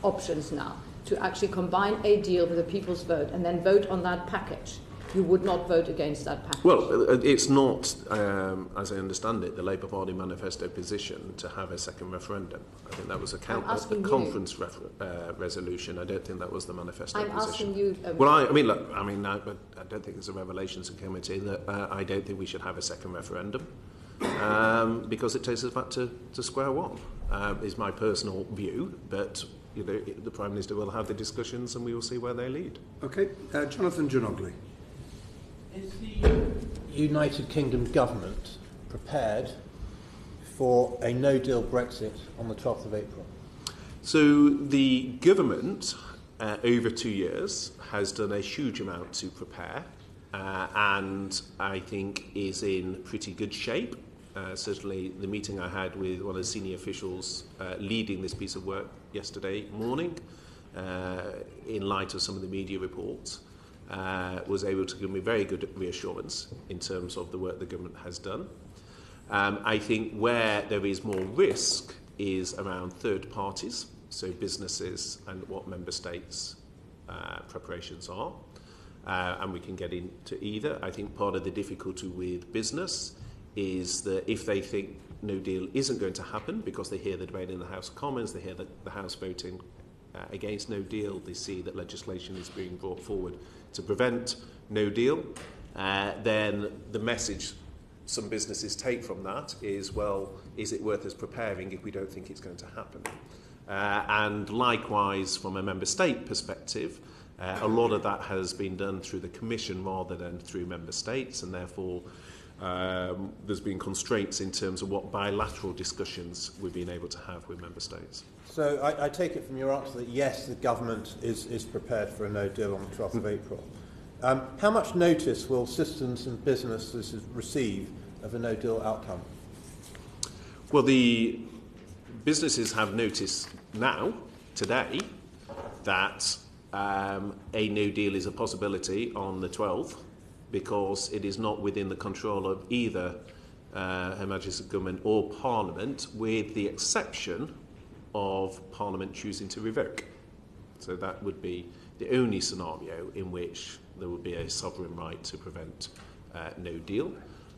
options now. to actually combine a deal with a people's vote and then vote on that package, you would not vote against that package? Well, it's not, as I understand it, the Labour Party manifesto position to have a second referendum. I think that was a conference resolution. I don't think that was the manifesto position. I'm asking you... well, I don't think it's a revelation to the committee that I don't think we should have a second referendum because it takes us back to square one, is my personal view, but... the Prime Minister will have the discussions and we will see where they lead. Okay, Jonathan Djanogly. Is the United Kingdom government prepared for a no-deal Brexit on the 12th of April? So the government, over 2 years, has done a huge amount to prepare and I think is in pretty good shape. Certainly the meeting I had with one of the senior officials leading this piece of work yesterday morning, in light of some of the media reports, was able to give me very good reassurance in terms of the work the government has done. I think where there is more risk is around third parties, so businesses and what member states' preparations are. And we can get into either. I think part of the difficulty with business is that if they think no deal isn't going to happen because they hear the debate in the House of Commons, they hear the House voting against no deal, they see that legislation is being brought forward to prevent no deal, then the message some businesses take from that is, well, is it worth us preparing if we don't think it's going to happen? And likewise, from a member state perspective, a lot of that has been done through the Commission rather than through member states, and therefore there's been constraints in terms of what bilateral discussions we've been able to have with member states. So I take it from your answer that yes, the government is prepared for a no deal on the 12th of April. How much notice will citizens and businesses receive of a no deal outcome? Well, the businesses have noticed now, today, that a no deal is a possibility on the 12th, because it is not within the control of either Her Majesty's Government or Parliament, with the exception of Parliament choosing to revoke. So that would be the only scenario in which there would be a sovereign right to prevent no deal.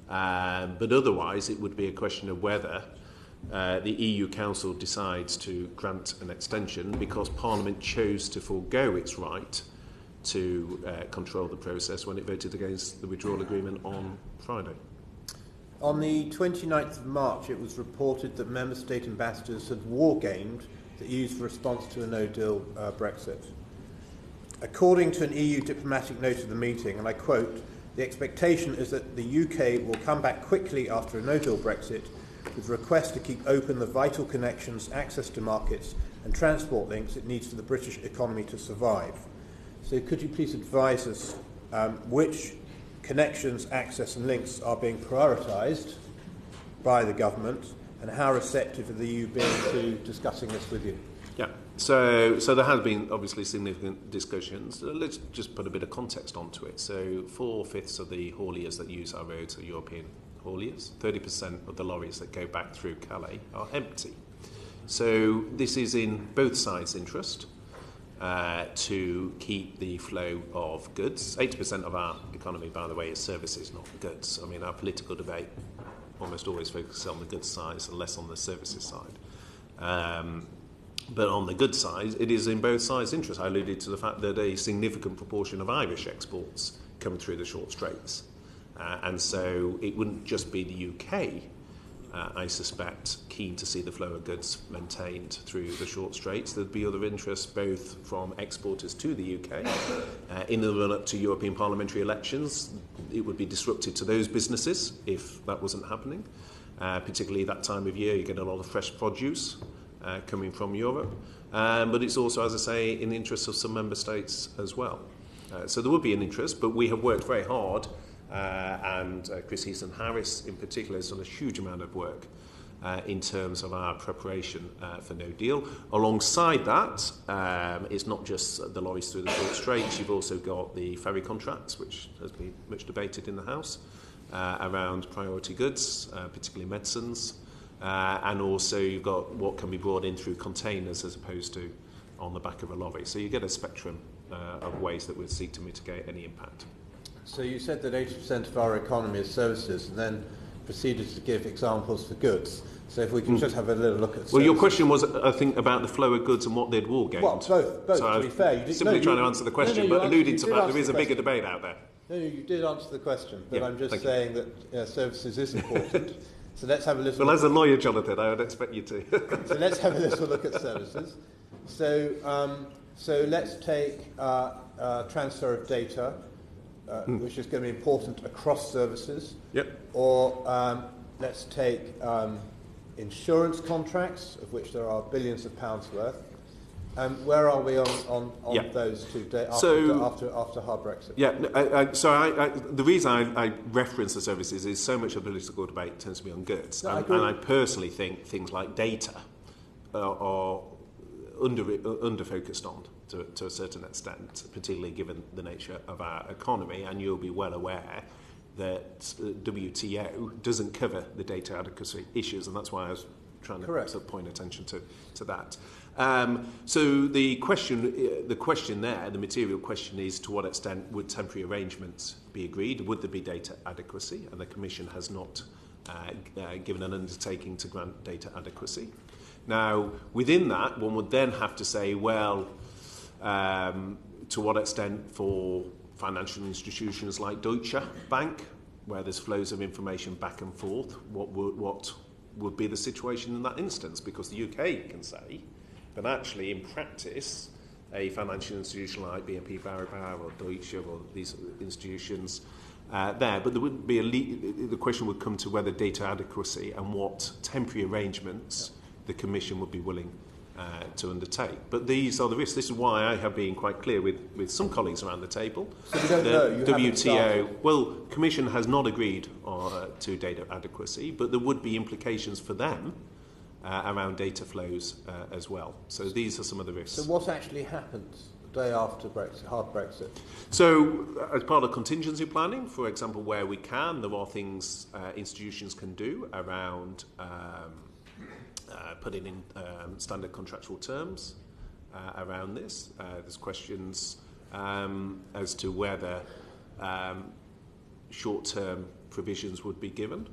But otherwise, it would be a question of whether the EU Council decides to grant an extension because Parliament chose to forego its right to control the process when it voted against the withdrawal agreement on Friday. On the 29th of March, it was reported that member state ambassadors had war-gamed the EU's response to a no-deal Brexit. According to an EU diplomatic note of the meeting, and I quote, "The expectation is that the UK will come back quickly after a no-deal Brexit with a request to keep open the vital connections, access to markets and transport links it needs for the British economy to survive." So could you please advise us which connections, access and links are being prioritised by the government and how receptive are the EU being to discussing this with you? Yeah, so there has been obviously significant discussions. Let's just put a bit of context onto it. So 4/5 of the hauliers that use our roads are European hauliers. 30% of the lorries that go back through Calais are empty. So this is in both sides' interest. To keep the flow of goods. 80% of our economy, by the way, is services, not goods. I mean, our political debate almost always focuses on the goods side and less on the services side. But on the goods side, it is in both sides' interest. I alluded to the fact that a significant proportion of Irish exports come through the short straits. And so it wouldn't just be the UK, I suspect, keen to see the flow of goods maintained through the short straits. There'd be other interests both from exporters to the UK. In the run-up to European parliamentary elections, it would be disruptive to those businesses if that wasn't happening. Particularly that time of year, you get a lot of fresh produce coming from Europe. But it's also, as I say, in the interests of some member states as well. So there would be an interest, but we have worked very hard and Chris Heaton-Harris in particular has done a huge amount of work in terms of our preparation for no deal. Alongside that, it's not just the lorries through the short straits, you've also got the ferry contracts, which has been much debated in the House, around priority goods, particularly medicines, and also you've got what can be brought in through containers as opposed to on the back of a lorry. So you get a spectrum of ways that we'd seek to mitigate any impact. So you said that 80% of our economy is services, and then proceeded to give examples for goods. So if we can just have a little look at services. Well, your question was, I think, about the flow of goods and what they'd war gained. Well, both so to be fair. You did, simply trying to answer the question, but alluding to that there is a bigger debate out there. No, you did answer the question, but Yeah, I'm just thank saying that services is important. So let's have a little. Well, as a lawyer, Jonathan, I would expect you to. So let's have a little look at services. So let's take transfer of data, which is going to be important across services. Yep. Or let's take insurance contracts, of which there are billions of pounds worth. Where are we on those two after hard Brexit? Yeah, the reason I reference the services is so much of the political debate tends to be on goods. And I personally think things like data are under-focused on to a certain extent, particularly given the nature of our economy, and you'll be well aware that WTO doesn't cover the data adequacy issues, and that's why I was trying to point attention to that. So the question there, the material question is, to what extent would temporary arrangements be agreed? Would there be data adequacy? And the Commission has not given an undertaking to grant data adequacy. Now, within that, one would then have to say, well, to what extent for financial institutions like Deutsche Bank, where there's flows of information back and forth, what would be the situation in that instance? Because the UK can say, but actually in practice, a financial institution like BNP Paribas or Deutsche or these institutions there, but there would be the question would come to whether data adequacy and what temporary arrangements the Commission would be willing to undertake. But these are the risks. This is why I have been quite clear with some colleagues around the table. So you don't know. You WTO, well, Commission has not agreed to data adequacy, but there would be implications for them around data flows as well. So these are some of the risks. So what actually happens the day after Brexit, hard Brexit? So as part of contingency planning, for example, where we can, there are things institutions can do around putting in standard contractual terms around this. There's questions as to whether short-term provisions would be given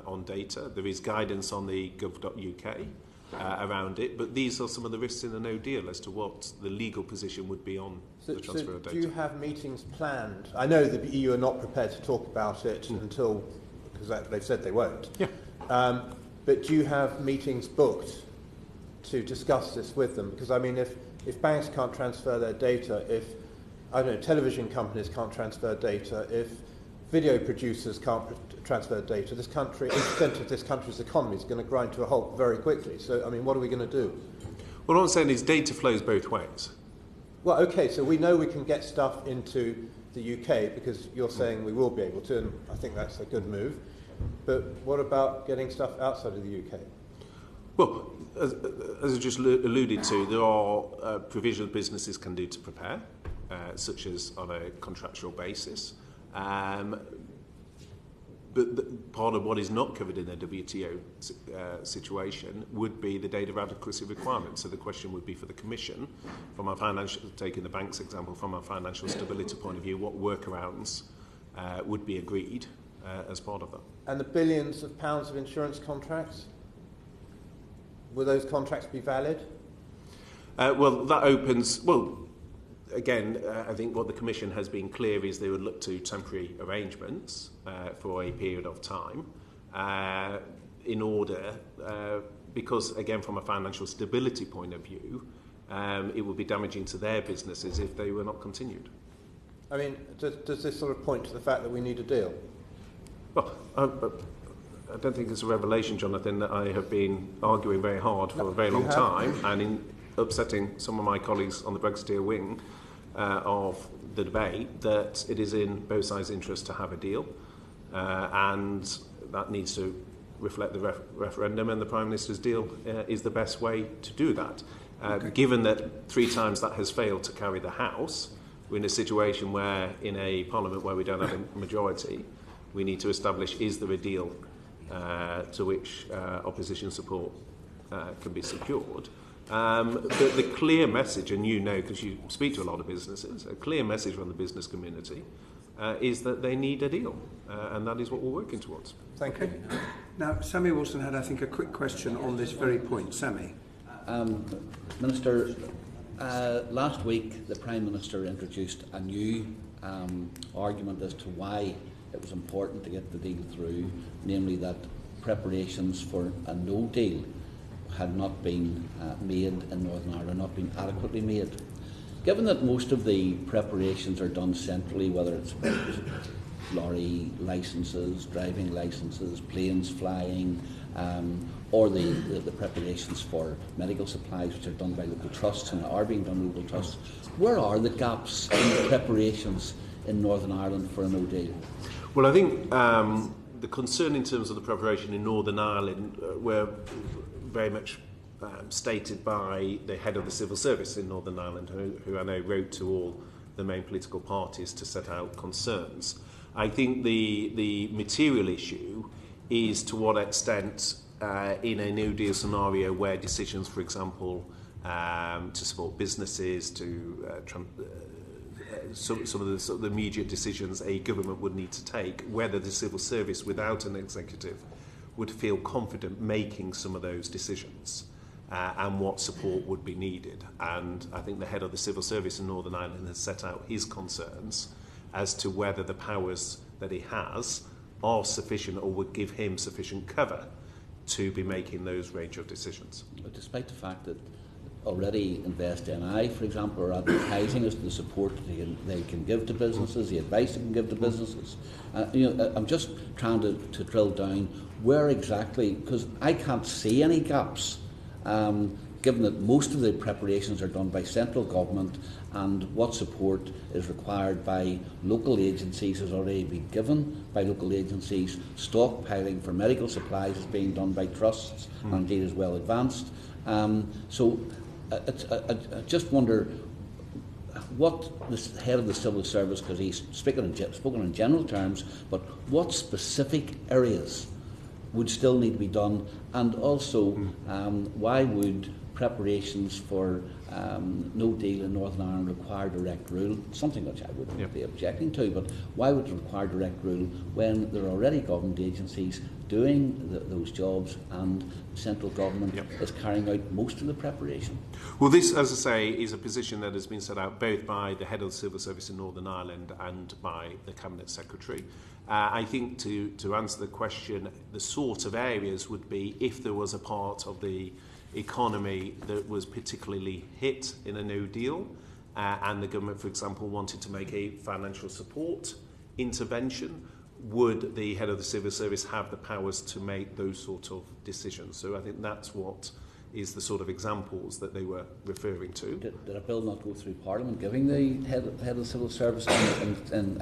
on data. There is guidance on the gov.uk around it, but these are some of the risks in a no deal as to what the legal position would be on the transfer of data. Do you have meetings planned? I know the EU are not prepared to talk about it until, because they've said they won't. Yeah. But do you have meetings booked to discuss this with them? Because, I mean, if banks can't transfer their data, if, I don't know, television companies can't transfer data, if video producers can't transfer data, this country, 80% of this country's economy is going to grind to a halt very quickly. So, I mean, what are we going to do? Well, what I'm saying is data flows both ways. Well, okay, so we know we can get stuff into the UK because you're saying we will be able to, and I think that's a good move. But what about getting stuff outside of the UK? Well, as I just alluded to, there are provisions businesses can do to prepare, such as on a contractual basis. But part of what is not covered in the WTO situation would be the data adequacy requirements. So the question would be for the Commission, from our financial, taking the bank's example, from a financial stability point of view, what workarounds would be agreed as part of that. And the billions of pounds of insurance contracts? Will those contracts be valid? Well, that opens... Well, again, I think what the Commission has been clear is they would look to temporary arrangements for a period of time in order... because, again, from a financial stability point of view, it would be damaging to their businesses if they were not continued. I mean, does this sort of point to the fact that we need a deal? Well, I don't think it's a revelation, Jonathan, that I have been arguing very hard for a very long time and in upsetting some of my colleagues on the Brexiteer wing of the debate, that it is in both sides' interest to have a deal, and that needs to reflect the referendum, and the Prime Minister's deal is the best way to do that. Given that 3 times that has failed to carry the House, we're in a situation where, in a Parliament where we don't have a majority, we need to establish, is there a deal to which opposition support can be secured? The clear message, and you know because you speak to a lot of businesses, a clear message from the business community is that they need a deal, and that is what we're working towards. Thank you. Now, Sammy Wilson had, I think, a quick question on this very point. Sammy. Minister, last week the Prime Minister introduced a new argument as to why it was important to get the deal through, namely that preparations for a no deal had not been made in Northern Ireland, not been adequately made. Given that most of the preparations are done centrally, whether it's lorry licences, driving licences, planes flying, or the preparations for medical supplies, which are done by local trusts and are being done by local trusts, where are the gaps in the preparations in Northern Ireland for a no deal? Well, I think the concern in terms of the preparation in Northern Ireland were very much stated by the head of the civil service in Northern Ireland, who I know wrote to all the main political parties to set out concerns. I think the material issue is to what extent in a no deal scenario where decisions, for example, to support businesses, to some of the immediate decisions a government would need to take, whether the civil service without an executive would feel confident making some of those decisions. And what support would be needed. And I think the head of the civil service in Northern Ireland has set out his concerns as to whether the powers that he has are sufficient or would give him sufficient cover to be making those range of decisions. But despite the fact that already Invest NI, for example, are advertising as to the support they can give to businesses, the advice they can give to businesses. I'm just trying to drill down where exactly, because I can't see any gaps. Given that most of the preparations are done by central government and what support is required by local agencies has already been given by local agencies, stockpiling for medical supplies is being done by trusts and indeed is well advanced. So I just wonder what the head of the civil service, because he's spoken in general terms, but what specific areas would still need to be done, and also why would preparations for no deal in Northern Ireland require direct rule, something which I wouldn't be objecting to, but why would it require direct rule when there are already government agencies doing those jobs and central government is carrying out most of the preparation? Well, this, as I say, is a position that has been set out both by the head of the civil service in Northern Ireland and by the Cabinet Secretary. I think to answer the question, the sort of areas would be if there was a part of the economy that was particularly hit in a no deal and the government, for example, wanted to make a financial support intervention, would the head of the civil service have the powers to make those sort of decisions? So I think that's what is the sort of examples that they were referring to. Did a bill not go through Parliament giving the head of the civil service and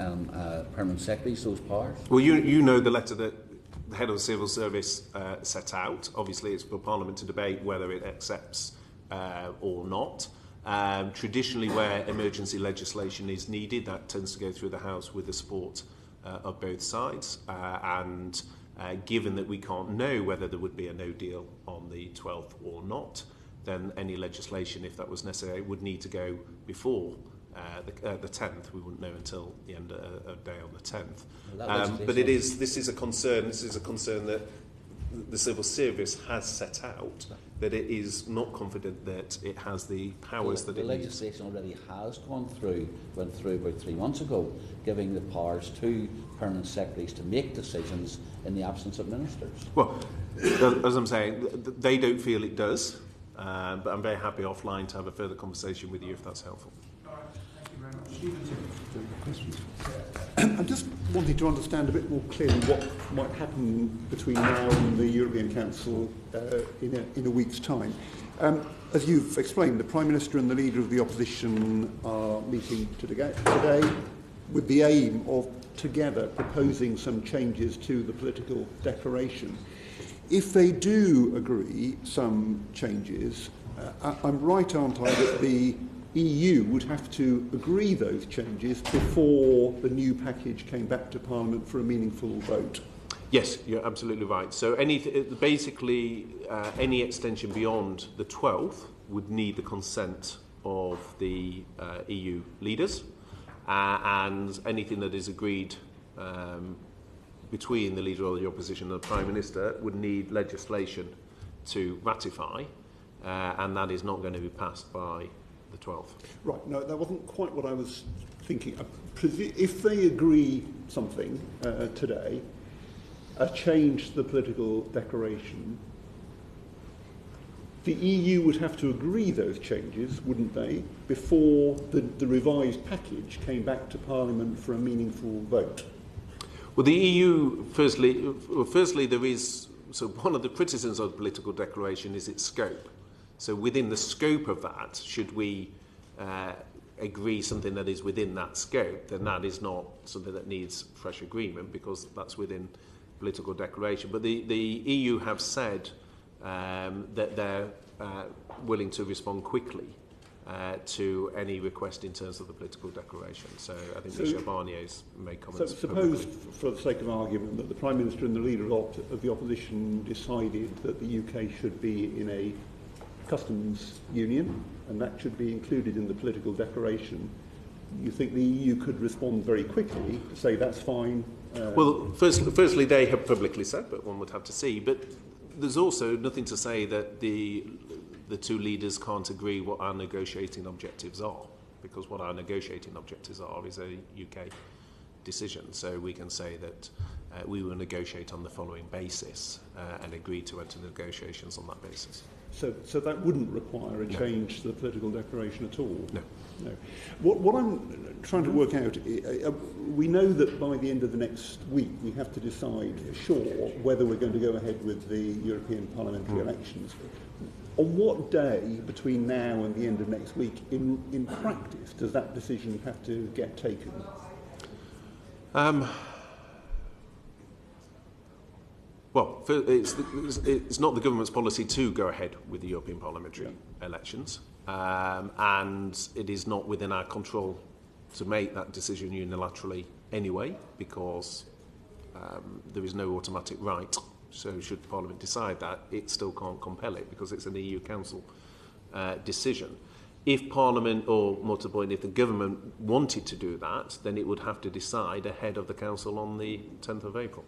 permanent secretaries those powers? Well, you know the letter that the head of the civil service set out. Obviously, it's for Parliament to debate whether it accepts or not. Traditionally, where emergency legislation is needed, that tends to go through the House with the support of both sides. And given that we can't know whether there would be a no deal on the 12th or not, then any legislation, if that was necessary, would need to go before the 10th. We wouldn't know until the end of day on the 10th. But this is a concern that the civil service has set out, that it is not confident that it has the powers that it needs. The legislation already has went through about 3 months ago, giving the powers to permanent secretaries to make decisions in the absence of ministers. Well, as I'm saying, they don't feel it does, but I'm very happy offline to have a further conversation with you if that's helpful. I just wanted to understand a bit more clearly what might happen between now and the European Council in a week's time. As you've explained, the Prime Minister and the Leader of the Opposition are meeting today with the aim of together proposing some changes to the political declaration. If they do agree some changes, I'm right, aren't I, that the EU would have to agree those changes before the new package came back to Parliament for a meaningful vote? Yes, you're absolutely right. So basically any extension beyond the 12th would need the consent of the EU leaders, and anything that is agreed between the Leader of the Opposition and the Prime Minister would need legislation to ratify, and that is not going to be passed by the 12th. Right, no, that wasn't quite what I was thinking. If they agree something today, a change to the political declaration, the EU would have to agree those changes, wouldn't they, before the revised package came back to Parliament for a meaningful vote? Well, the EU, firstly, there is, so one of the criticisms of the political declaration is its scope. So within the scope of that, should we agree something that is within that scope, then that is not something that needs fresh agreement, because that's within political declaration. But the EU have said that they're willing to respond quickly to any request in terms of the political declaration. So I think Michel Barnier's made comments. So suppose, for the sake of argument, that the Prime Minister and the Leader of the Opposition decided that the UK should be in a customs union, and that should be included in the political declaration. You think the EU could respond very quickly to say that's fine? Well, firstly, they have publicly said, but one would have to see. But there's also nothing to say that the two leaders can't agree what our negotiating objectives are, because what our negotiating objectives are is a UK decision. So we can say that we will negotiate on the following basis and agree to enter negotiations on that basis. So that wouldn't require a change to the political declaration at all? No. No. What I'm trying to work out, we know that by the end of the next week we have to decide for sure whether we're going to go ahead with the European parliamentary elections. On what day between now and the end of next week, in practice, does that decision have to get taken? Well, it's not the government's policy to go ahead with the European parliamentary elections, and it is not within our control to make that decision unilaterally anyway, because there is no automatic right. So should Parliament decide that, it still can't compel it, because it's an EU Council decision. If Parliament, or more to the point, if the government wanted to do that, then it would have to decide ahead of the Council on the 10th of April.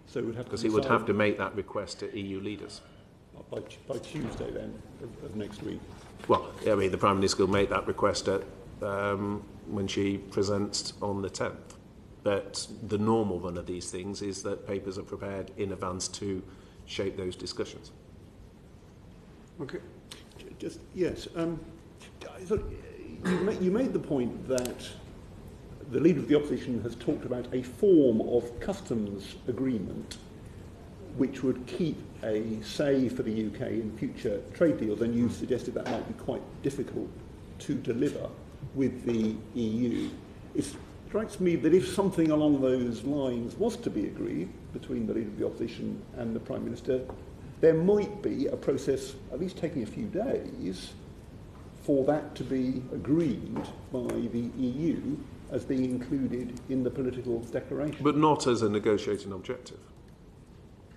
So it would have to because it would have to make that request to EU leaders. By Tuesday then, of next week? Well, I mean, the Prime Minister will make that request at, when she presents on the 10th. But the normal run of these things is that papers are prepared in advance to shape those discussions. Okay. Just, yes. You made the point that the Leader of the Opposition has talked about a form of customs agreement which would keep a say for the UK in future trade deals, and you suggested that might be quite difficult to deliver with the EU. It strikes me that if something along those lines was to be agreed between the Leader of the Opposition and the Prime Minister, there might be a process, at least taking a few days, for that to be agreed by the EU as being included in the political declaration. But not as a negotiating objective.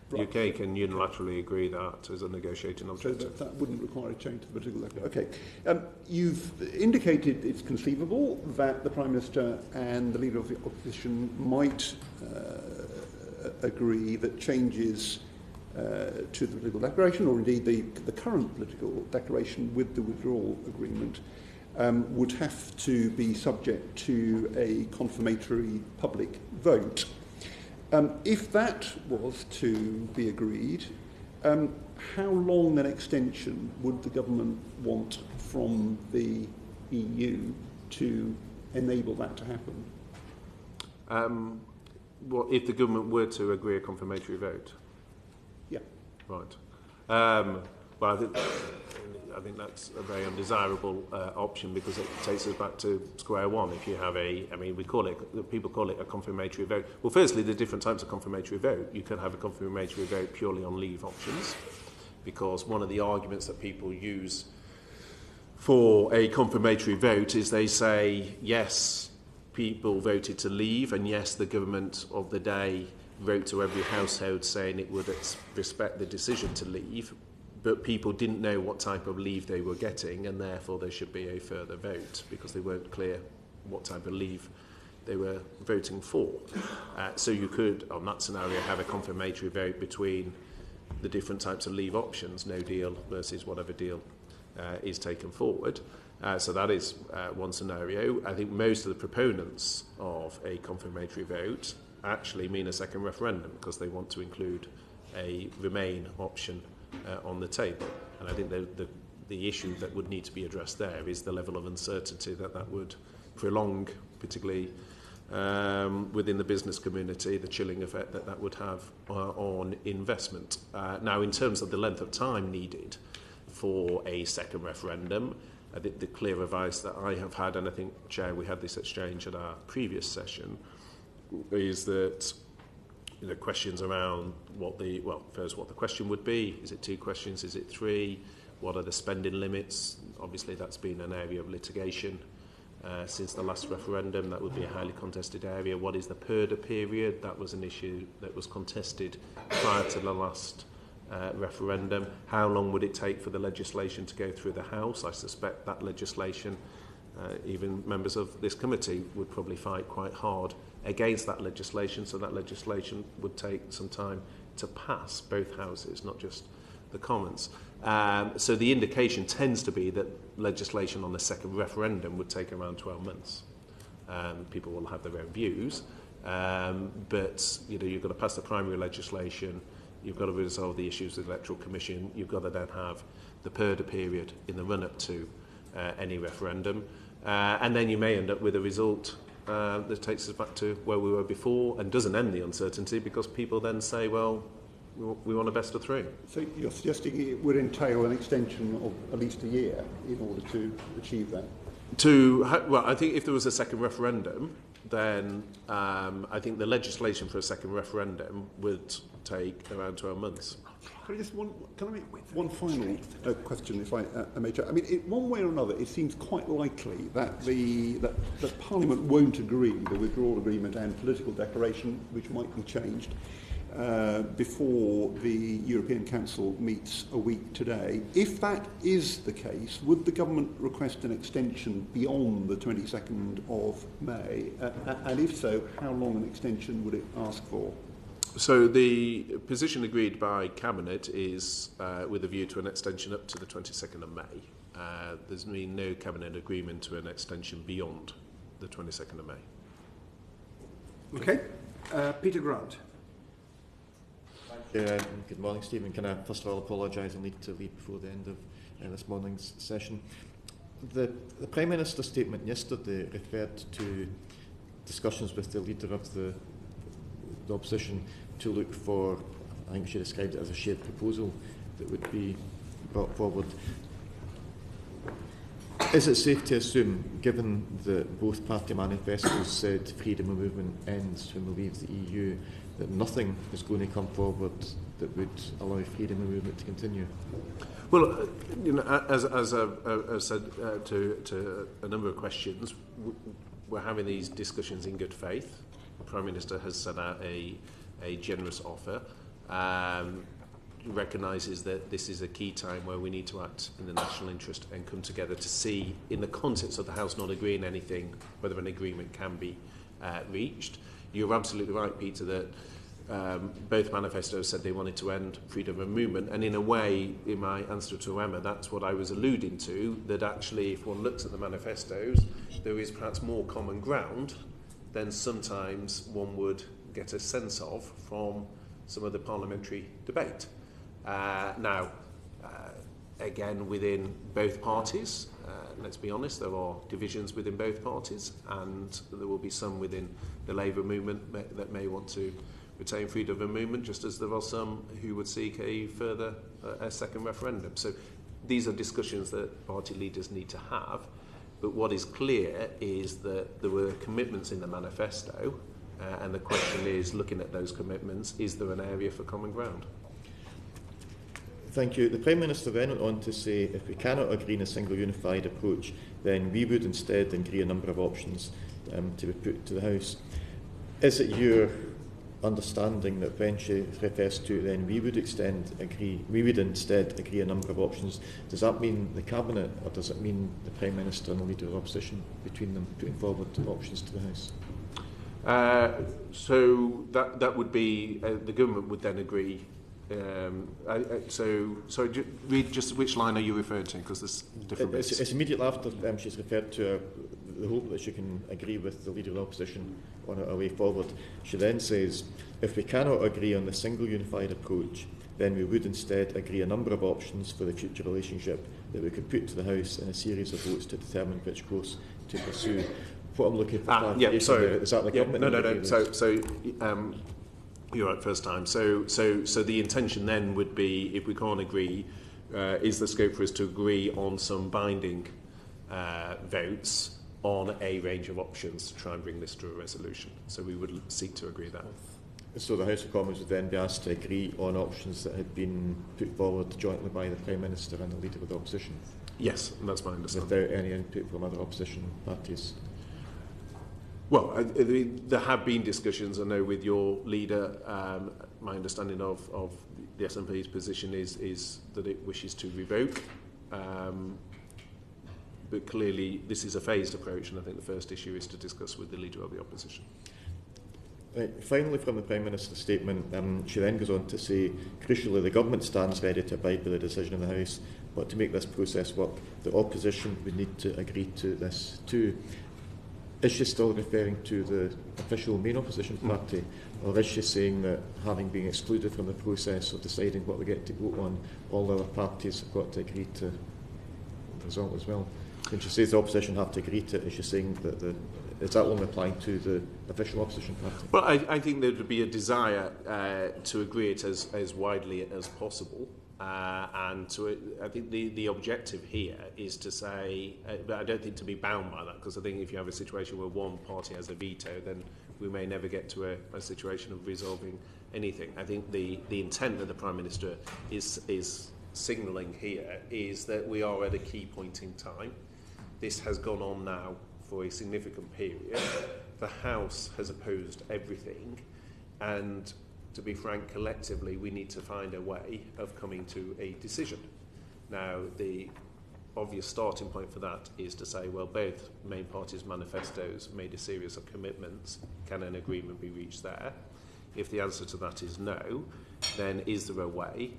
Right. The UK can unilaterally agree that as a negotiating objective. So that wouldn't require a change to the political declaration. Okay. You've indicated it's conceivable that the Prime Minister and the Leader of the Opposition might agree that changes to the political declaration, or indeed the current political declaration with the withdrawal agreement, would have to be subject to a confirmatory public vote. If that was to be agreed, how long an extension would the government want from the EU to enable that to happen? Well, if the government were to agree a confirmatory vote? Yeah. Right. Well, I think that's a very undesirable option, because it takes us back to square one. If you have people call it a confirmatory vote. Well, firstly, there are different types of confirmatory vote. You can have a confirmatory vote purely on leave options, because one of the arguments that people use for a confirmatory vote is they say, yes, people voted to leave, and yes, the government of the day wrote to every household saying it would respect the decision to leave, but people didn't know what type of leave they were getting, and therefore there should be a further vote because they weren't clear what type of leave they were voting for. So you could, on that scenario, have a confirmatory vote between the different types of leave options, no deal versus whatever deal is taken forward. So that is one scenario. I think most of the proponents of a confirmatory vote actually mean a second referendum because they want to include a Remain option on the table. And I think the issue that would need to be addressed there is the level of uncertainty that would prolong, particularly within the business community, the chilling effect that would have on investment. Now, in terms of the length of time needed for a second referendum, I think the clear advice that I have had, and I think, Chair, we had this exchange at our previous session, is that the questions around what the question would be. Is it 2 questions? Is it 3? What are the spending limits? Obviously, that's been an area of litigation since the last referendum. That would be a highly contested area. What is the purdah period? That was an issue that was contested prior to the last referendum. How long would it take for the legislation to go through the House? I suspect that legislation, even members of this committee would probably fight quite hard against that legislation, so that legislation would take some time to pass both houses, not just the Commons. So the indication tends to be that legislation on the second referendum would take around 12 months. People will have their own views, but you've got to pass the primary legislation, you've got to resolve the issues with the Electoral Commission, you've got to then have the purdah period in the run-up to any referendum, and then you may end up with a result that takes us back to where we were before and doesn't end the uncertainty because people then say, well, we want a best of 3. So you're suggesting it would entail an extension of at least a year in order to achieve that? Well, I think if there was a second referendum, then I think the legislation for a second referendum would take around 12 months. Can I make one final question, if I may? I mean, one way or another, it seems quite likely that that Parliament won't agree the withdrawal agreement and political declaration, which might be changed, before the European Council meets a week today. If that is the case, would the government request an extension beyond the 22nd of May? And if so, how long an extension would it ask for? So the position agreed by Cabinet is with a view to an extension up to the 22nd of May. There's been no Cabinet agreement to an extension beyond the 22nd of May. Okay. Peter Grant. Good morning, Stephen. Can I first of all apologise? I need to leave before the end of this morning's session. The Prime Minister's statement yesterday referred to discussions with the leader of the opposition to look for, I think she described it as a shared proposal that would be brought forward. Is it safe to assume, given that both party manifestos said freedom of movement ends when we leave the EU, that nothing is going to come forward that would allow freedom of movement to continue? Well, as I've said to a number of questions, we're having these discussions in good faith. The Prime Minister has set out a generous offer, recognises that this is a key time where we need to act in the national interest and come together to see, in the context of the House not agreeing anything, whether an agreement can be reached. You're absolutely right, Peter, that both manifestos said they wanted to end freedom of movement, and in a way, in my answer to Emma, that's what I was alluding to, that actually if one looks at the manifestos, there is perhaps more common ground than sometimes one would get a sense of from some of the parliamentary debate. Now, again, within both parties, let's be honest, there are divisions within both parties, and there will be some within the Labour movement that may want to retain freedom of movement, just as there are some who would seek a second referendum. So these are discussions that party leaders need to have. But what is clear is that there were commitments in the manifesto, and the question is, looking at those commitments, is there an area for common ground? Thank you. The Prime Minister then went on to say, if we cannot agree on a single unified approach, then we would instead agree a number of options to be put to the House. Is it your understanding that when she refers to then we would instead agree a number of options. Does that mean the Cabinet, or does it mean the Prime Minister and the Leader of the Opposition between them putting forward options to the House? So that would be, the government would then agree. So read just which line are you referring to, because there's different bits. It's immediately after she's referred to the hope that she can agree with the Leader of the Opposition on a way forward. She then says, if we cannot agree on the single unified approach, then we would instead agree a number of options for the future relationship that we could put to the House in a series of votes to determine which course to pursue. What I'm looking for is that the government? No. You're right first time. So the intention then would be, if we can't agree, is the scope for us to agree on some binding votes on a range of options to try and bring this to a resolution. So we would seek to agree that. So the House of Commons would then be asked to agree on options that had been put forward jointly by the Prime Minister and the Leader of the Opposition? Yes, that's my understanding. Without any input from other opposition parties? Well, there have been discussions, I know, with your leader. My understanding of the SNP's position is that it wishes to revoke. But clearly, this is a phased approach, and I think the first issue is to discuss with the Leader of the Opposition. Finally, from the Prime Minister's statement, she then goes on to say, crucially, the Government stands ready to abide by the decision of the House, but to make this process work, the Opposition would need to agree to this too. Is she still referring to the official main opposition party, or is she saying that, having been excluded from the process of deciding what we get to vote on, all other parties have got to agree to the result as well? When she says the opposition have to agree to it, is she saying that is that only applying to the official opposition party? Well, I think there would be a desire to agree it as widely as possible. And I think the objective here is to say, but I don't think to be bound by that, because I think if you have a situation where one party has a veto, then we may never get to a situation of resolving anything. I think the intent that the Prime Minister is signalling here is that we are at a key point in time. This has gone on now for a significant period. The House has opposed everything, and to be frank, collectively, we need to find a way of coming to a decision. Now, the obvious starting point for that is to say, well, both main parties' manifestos made a series of commitments. Can an agreement be reached there? If the answer to that is no, then is there a way,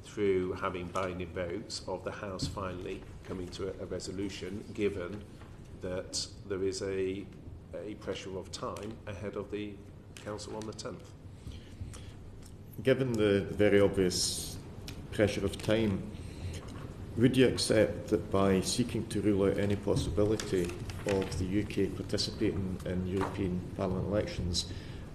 through having binding votes, of the House finally coming to a resolution, given that there is a pressure of time ahead of the Council on the 10th? Given the very obvious pressure of time, would you accept that by seeking to rule out any possibility of the UK participating in European Parliament elections,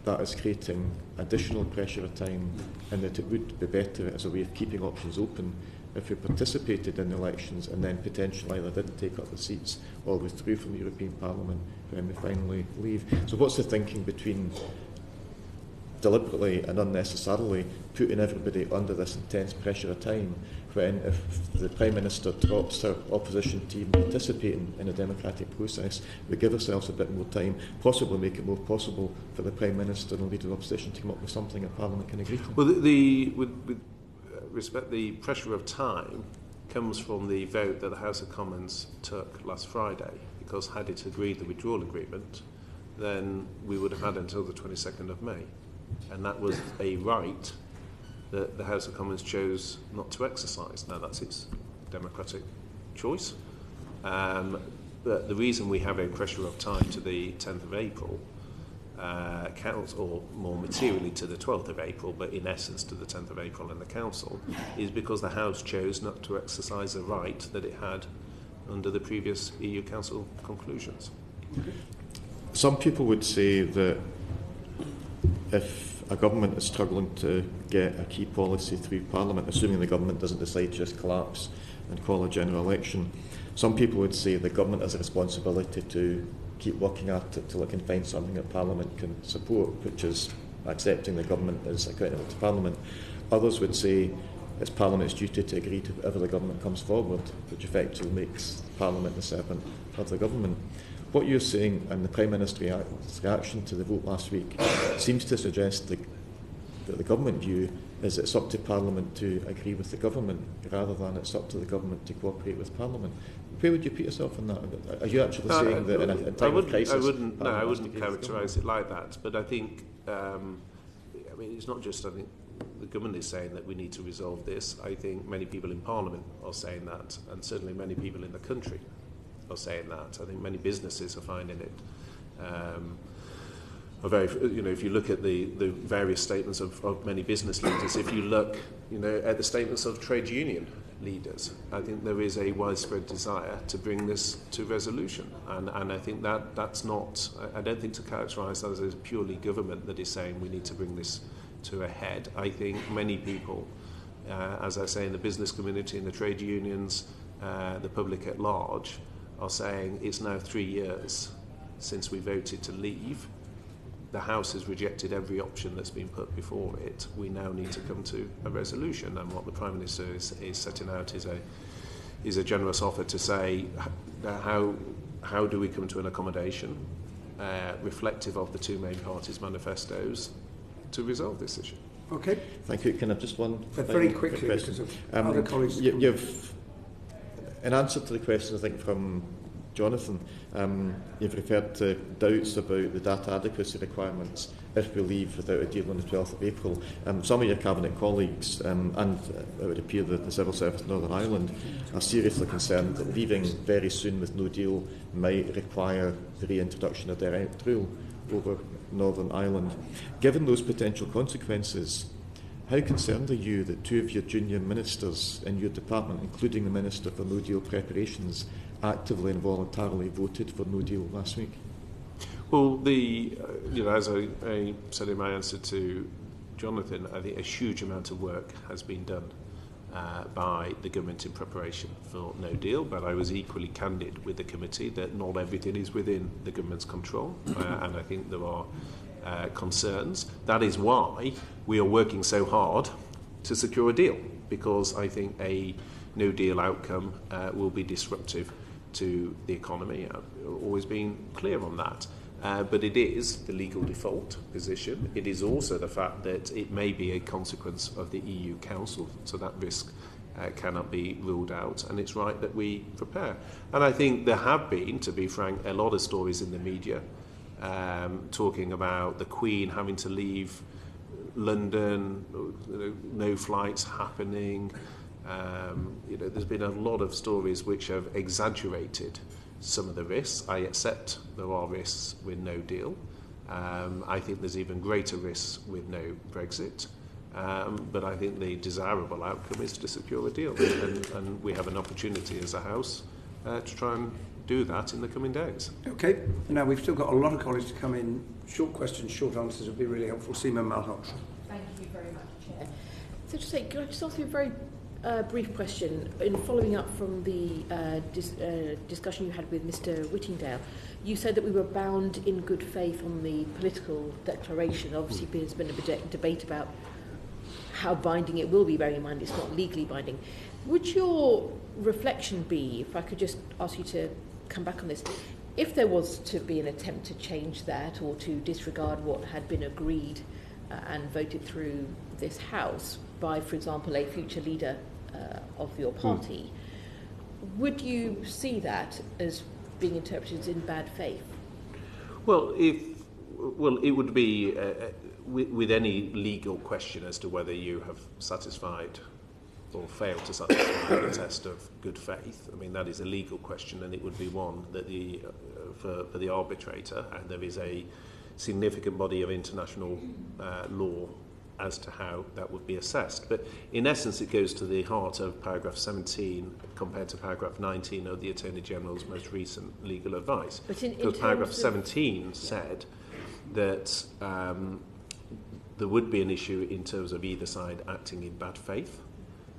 that is creating additional pressure of time, and that it would be better as a way of keeping options open if we participated in the elections and then potentially either didn't take up the seats or withdrew from the European Parliament when we finally leave? So what's the thinking between deliberately and unnecessarily putting everybody under this intense pressure of time, when if the Prime Minister drops her opposition to even participating in a democratic process, we give ourselves a bit more time, possibly make it more possible for the Prime Minister and the Leader of the Opposition to come up with something that Parliament can agree to? Well, with respect, the pressure of time comes from the vote that the House of Commons took last Friday, because had it agreed the withdrawal agreement, then we would have had until the 22nd of May. And that was a right that the House of Commons chose not to exercise. Now, that's its democratic choice. But the reason we have a pressure of time to the 10th of April, or more materially to the 12th of April, but in essence to the 10th of April in the Council, is because the House chose not to exercise a right that it had under the previous EU Council conclusions. Some people would say that if a government is struggling to get a key policy through Parliament, assuming the government doesn't decide to just collapse and call a general election, some people would say the government has a responsibility to keep working at it till it can find something that Parliament can support, which is accepting the government is accountable to Parliament. Others would say it's Parliament's duty to agree to whatever the government comes forward, which effectively makes Parliament the servant of the government. what you're saying and the Prime Minister's reaction to the vote last week seems to suggest that the government view is it's up to Parliament to agree with the government rather than it's up to the government to cooperate with Parliament. Where would you put yourself in that? Are you actually saying that in a time of crisis? I wouldn't characterise it like that. But I think, I mean, it's not just, I think, the government is saying that we need to resolve this. I think many people in Parliament are saying that, and certainly many people in the country are saying that. I think many businesses are finding it. If you look at the various statements of many business leaders, if you look, at the statements of trade union leaders, I think there is a widespread desire to bring this to resolution, and I think that's not. I don't think to characterise that as purely government that is saying we need to bring this to a head. I think many people, as I say, in the business community, in the trade unions, the public at large, are saying it's now 3 years since we voted to leave. The House has rejected every option that's been put before it. We now need to come to a resolution, and what the Prime Minister is setting out is a generous offer to say how do we come to an accommodation reflective of the two main parties' manifestos to resolve this issue. Okay. Thank you. Can I just one but very quickly, because of other colleagues. You've, in answer to the question, I think, from Jonathan, you've referred to doubts about the data adequacy requirements if we leave without a deal on the 12th of April. Some of your Cabinet colleagues, and it would appear that the Civil Service of Northern Ireland, are seriously concerned that leaving very soon with no deal might require the reintroduction of direct rule over Northern Ireland. Given those potential consequences, how concerned are you that two of your junior ministers in your department, including the Minister for No Deal Preparations, actively and voluntarily voted for no deal last week? Well, as I said in my answer to Jonathan, I think a huge amount of work has been done by the government in preparation for no deal, but I was equally candid with the committee that not everything is within the government's control, and I think there are concerns. That is why we are working so hard to secure a deal, because I think a no deal outcome will be disruptive to the economy. I've always been clear on that. But it is the legal default position. It is also the fact that it may be a consequence of the EU Council, so that risk cannot be ruled out, and it's right that we prepare. And I think there have been, to be frank, a lot of stories in the media talking about the Queen having to leave London, no flights happening. There's been a lot of stories which have exaggerated some of the risks. I accept there are risks with no deal. I think there's even greater risks with no Brexit. But I think the desirable outcome is to secure a deal. And we have an opportunity as a House to try and do that in the coming days. Okay. Now, we've still got a lot of colleagues to come in. Short questions, short answers would be really helpful. Seema, Malhotra. Thank you very much, Chair. So to say, can I just ask you a very brief question in following up from the discussion you had with Mr. Whittingdale? You said that we were bound in good faith on the political declaration. Obviously, there's been a debate about how binding it will be, bearing in mind it's not legally binding. Would your reflection be, if I could just ask you to come back on this, if there was to be an attempt to change that or to disregard what had been agreed and voted through this House by, for example, a future leader of your party, would you see that as being interpreted as in bad faith? Well, it would be with any legal question as to whether you have satisfied or failed to satisfy the test of good faith. I mean, that is a legal question, and it would be one that for the arbitrator, and there is a significant body of international law as to how that would be assessed. But in essence, it goes to the heart of paragraph 17 compared to paragraph 19 of the Attorney General's most recent legal advice. Because paragraph 17 said that there would be an issue in terms of either side acting in bad faith.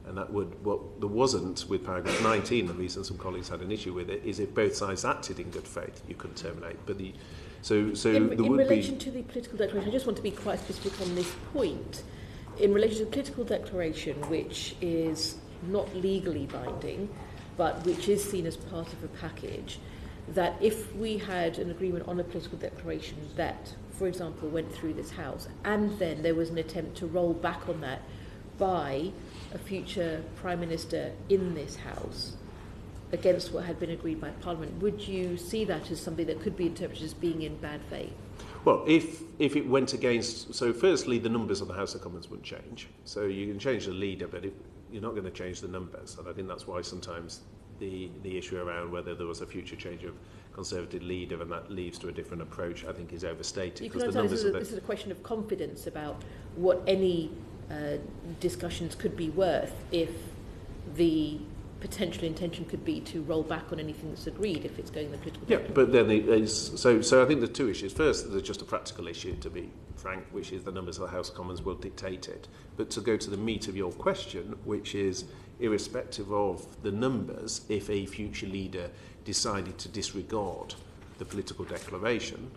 And that would, what there wasn't with paragraph 19, the reason some colleagues had an issue with it, is if both sides acted in good faith, you couldn't terminate. But in relation to the political declaration, I just want to be quite specific on this point. In relation to the political declaration, which is not legally binding, but which is seen as part of a package, that if we had an agreement on a political declaration that, for example, went through this House, and then there was an attempt to roll back on that by a future Prime Minister in this House against what had been agreed by Parliament, would you see that as something that could be interpreted as being in bad faith? Well, if it went against... So firstly, the numbers of the House of Commons wouldn't change. So you can change the leader, but you're not going to change the numbers. And I think that's why sometimes the issue around whether there was a future change of Conservative leader and that leads to a different approach, I think is overstated. You can understand this is a question of confidence about what any discussions could be worth if the potential intention could be to roll back on anything that's agreed if it's going the political direction. Yeah, but then so I think there's two issues. First, there's just a practical issue, to be frank, which is the numbers of the House of Commons will dictate it. But to go to the meat of your question, which is irrespective of the numbers, if a future leader decided to disregard the political declaration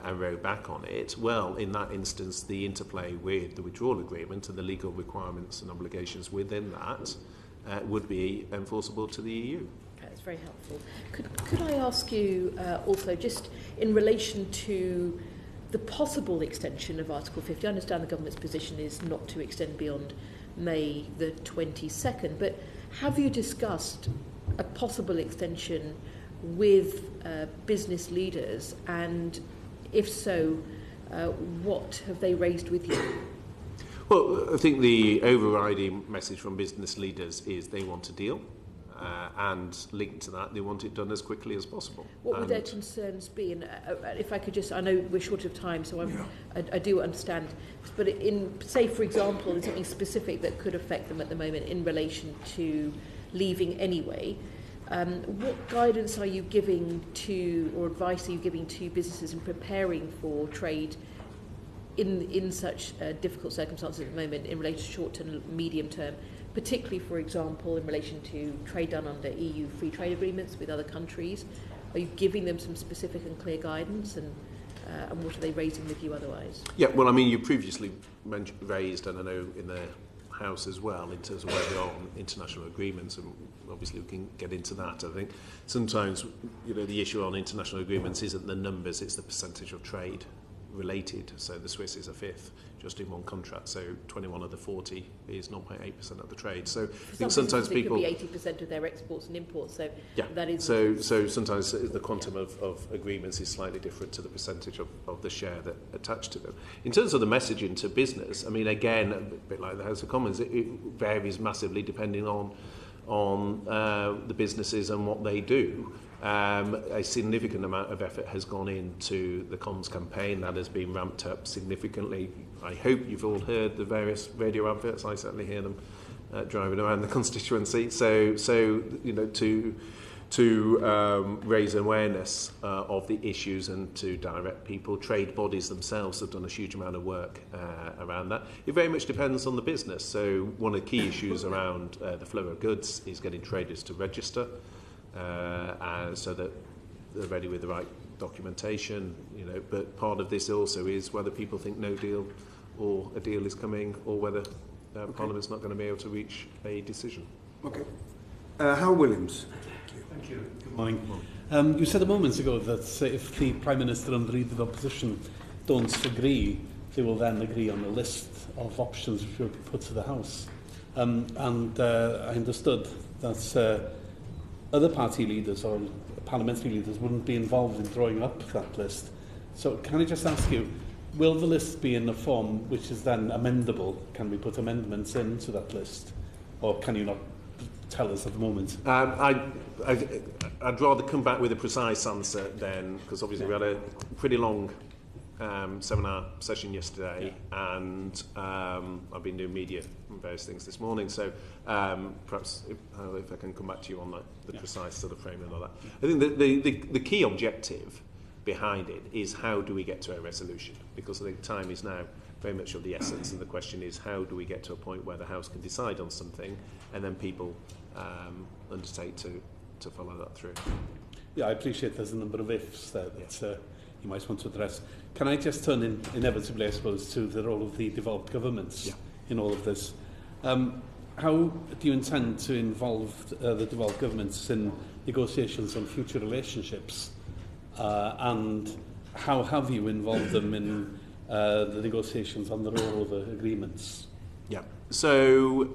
and row back on it, well, in that instance, the interplay with the withdrawal agreement and the legal requirements and obligations within that would be enforceable to the EU. Okay, that's very helpful. Could I ask you also, just in relation to the possible extension of Article 50, I understand the government's position is not to extend beyond May the 22nd, but have you discussed a possible extension with business leaders, and if so, what have they raised with you? Well, I think the overriding message from business leaders is they want a deal, and linked to that, they want it done as quickly as possible. What would their concerns be? And if I could just, I know we're short of time, so I do understand. But in, say, for example, there's something specific that could affect them at the moment in relation to leaving anyway. What guidance are you giving to, or advice are you giving to businesses in preparing for trade in such difficult circumstances at the moment in relation to short-term and medium-term, particularly, for example, in relation to trade done under EU free trade agreements with other countries? Are you giving them some specific and clear guidance, and what are they raising with you otherwise? Yeah, well, I mean, you previously raised, and I know in the House as well, in terms of where they are on international agreements, and obviously we can get into that. I think sometimes, the issue on international agreements isn't the numbers, it's the percentage of trade related. So the Swiss is a fifth just in one contract, so 21 of the 40 is 0.8% of the trade. So I think sometimes people could be 80% of their exports and imports, so yeah, that is so sometimes the quantum of agreements is slightly different to the percentage of the share that attached to them. In terms of the messaging to business, I mean, again, a bit like the House of Commons, it varies massively depending on the businesses and what they do. A significant amount of effort has gone into the comms campaign. That has been ramped up significantly. I hope you've all heard the various radio adverts. I certainly hear them driving around the constituency. So to raise awareness of the issues and to direct people. Trade bodies themselves have done a huge amount of work around that. It very much depends on the business. So one of the key issues around the flow of goods is getting traders to register. So that they're ready with the right documentation, but part of this also is whether people think no deal or a deal is coming, or whether Parliament's not going to be able to reach a decision. Okay. Hywel Williams. Thank you. Good morning. You said a moment ago that if the Prime Minister and the Leader of the Opposition don't agree, they will then agree on a list of options which will be put to the House. And I understood that other party leaders or parliamentary leaders wouldn't be involved in drawing up that list. So can I just ask you, will the list be in a form which is then amendable? Can we put amendments into that list? Or can you not tell us at the moment? I'd rather come back with a precise answer then, because obviously we had a pretty long seminar session yesterday, and I've been doing media and various things this morning, so perhaps if I can come back to you on the precise sort of framing of that. I think the key objective behind it is how do we get to a resolution, because I think time is now very much of the essence, and the question is how do we get to a point where the House can decide on something and then people undertake to follow that through. Yeah, I appreciate there's a number of ifs there that you might want to address. Can I just turn in, inevitably, I suppose, to the role of the devolved governments in all of this? How do you intend to involve the devolved governments in negotiations on future relationships, and how have you involved them in the negotiations on the rollover agreements? Yeah. So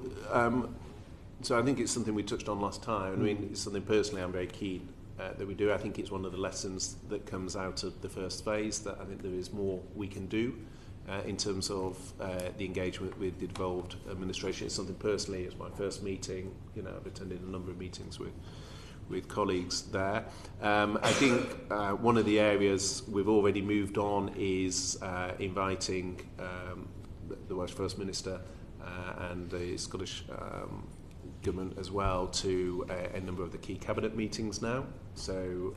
I think it's something we touched on last time. I mean, it's something personally I'm very keen that we do. I think it's one of the lessons that comes out of the first phase, that I think there is more we can do in terms of the engagement with the devolved administration. It's something personally, it's my first meeting. You know, I've attended a number of meetings with colleagues there. I think one of the areas we've already moved on is inviting the Welsh First Minister and the Scottish government as well to a number of the key cabinet meetings now. So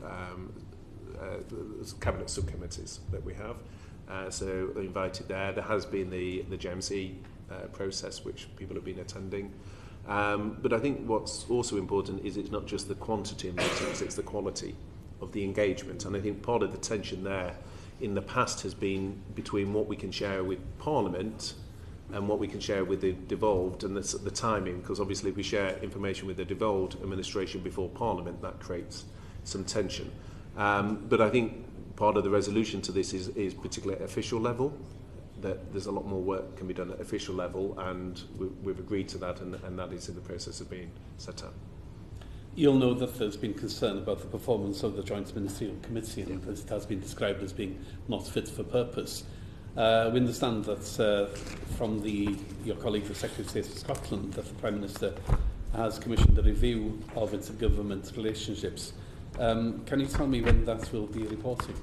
cabinet subcommittees that we have. So they're invited there. There has been the GMC process, which people have been attending. But I think what's also important is it's not just the quantity of meetings, it's the quality of the engagement. And I think part of the tension there in the past has been between what we can share with Parliament and what we can share with the devolved, and the timing, because obviously if we share information with the devolved administration before Parliament, that creates some tension. But I think part of the resolution to this is particularly at official level, that there's a lot more work can be done at official level, and we've agreed to that, and that is in the process of being set up. You'll know that there's been concern about the performance of the Joint Ministerial Committee, and it has been described as being not fit for purpose. We understand that from your colleague, the Secretary of State of Scotland, that the Prime Minister has commissioned a review of intergovernment relationships. Can you tell me when that will be reporting?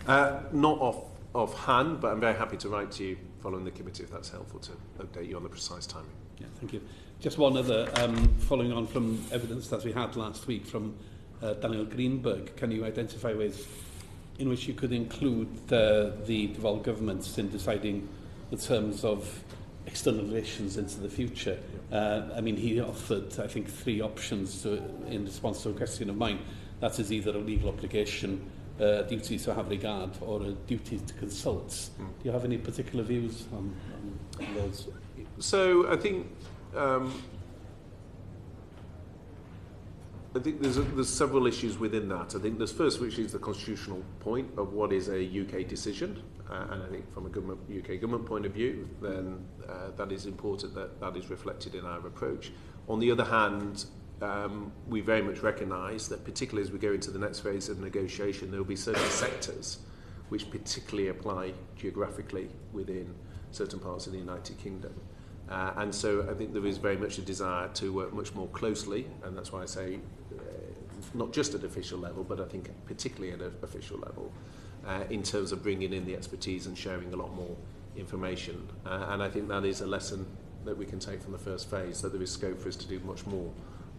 Not offhand, but I'm very happy to write to you following the committee if that's helpful to update you on the precise timing. Yeah, thank you. Just one other, following on from evidence that we had last week from Daniel Greenberg, can you identify ways in which you could include the devolved governments in deciding the terms of external relations into the future? I mean, he offered, I think, 3 options in response to a question of mine. That is either a legal obligation, a duty to have regard, or a duty to consult. Do you have any particular views on those? So I think there's several issues within that. I think there's first, which is the constitutional point of what is a UK decision, and I think from a UK government point of view, then that is important that is reflected in our approach. On the other hand, we very much recognise that particularly as we go into the next phase of negotiation, there will be certain sectors which particularly apply geographically within certain parts of the United Kingdom. And so I think there is very much a desire to work much more closely, and that's why I say not just at official level, but I think particularly at an official level, in terms of bringing in the expertise and sharing a lot more information. And I think that is a lesson that we can take from the first phase, that there is scope for us to do much more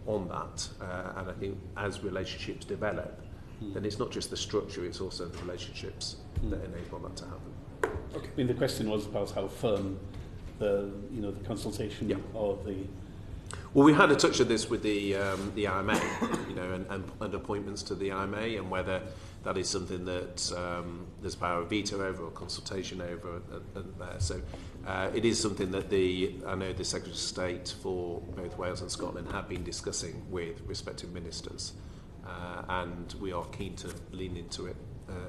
on that. And I think as relationships develop, then it's not just the structure, it's also the relationships that enable that to happen. Okay. I mean, the question was about how firm the consultation or the... Well, we had a touch of this with the IMA, and appointments to the IMA, and whether that is something that there's power of veto over or consultation over there. So it is something that I know the Secretary of State for both Wales and Scotland have been discussing with respective ministers, and we are keen to lean into it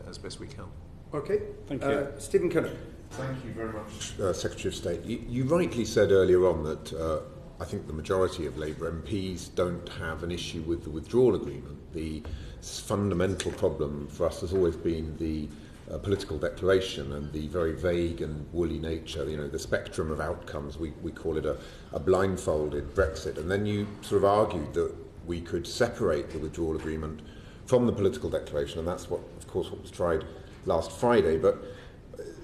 as best we can. Okay, thank you. Stephen Kinnock. Thank you very much, Secretary of State. You rightly said earlier on that I think the majority of Labour MPs don't have an issue with the withdrawal agreement. The fundamental problem for us has always been the political declaration and the very vague and woolly nature, the spectrum of outcomes. We call it a blindfolded BrExit. And then you sort of argued that we could separate the withdrawal agreement from the political declaration, and that's what was tried last Friday. But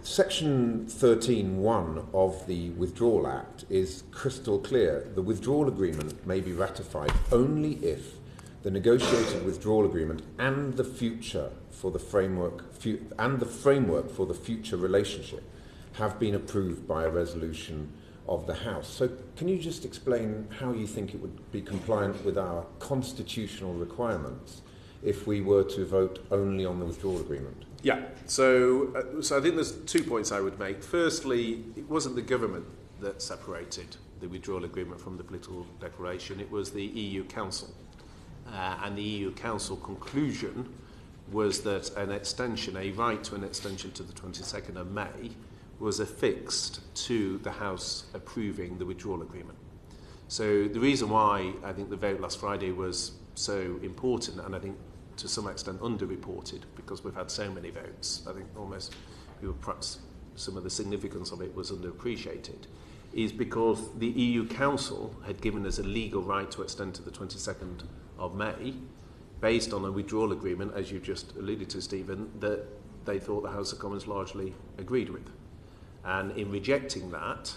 Section 13(1) of the Withdrawal Act is crystal clear. The withdrawal agreement may be ratified only if the negotiated withdrawal agreement and the framework for the future relationship have been approved by a resolution of the House. So can you just explain how you think it would be compliant with our constitutional requirements if we were to vote only on the withdrawal agreement? Yeah, so I think there's 2 points I would make. Firstly, it wasn't the government that separated the withdrawal agreement from the political declaration, it was the EU Council. and the EU Council conclusion was that an extension, a right to an extension to the 22nd of May, was affixed to the House approving the withdrawal agreement. So the reason why I think the vote last Friday was so important, and I think to some extent underreported, because we've had so many votes, I think almost perhaps some of the significance of it was underappreciated, is because the EU Council had given us a legal right to extend to the 22nd of May, based on a withdrawal agreement, as you just alluded to, Stephen, that they thought the House of Commons largely agreed with. And in rejecting that,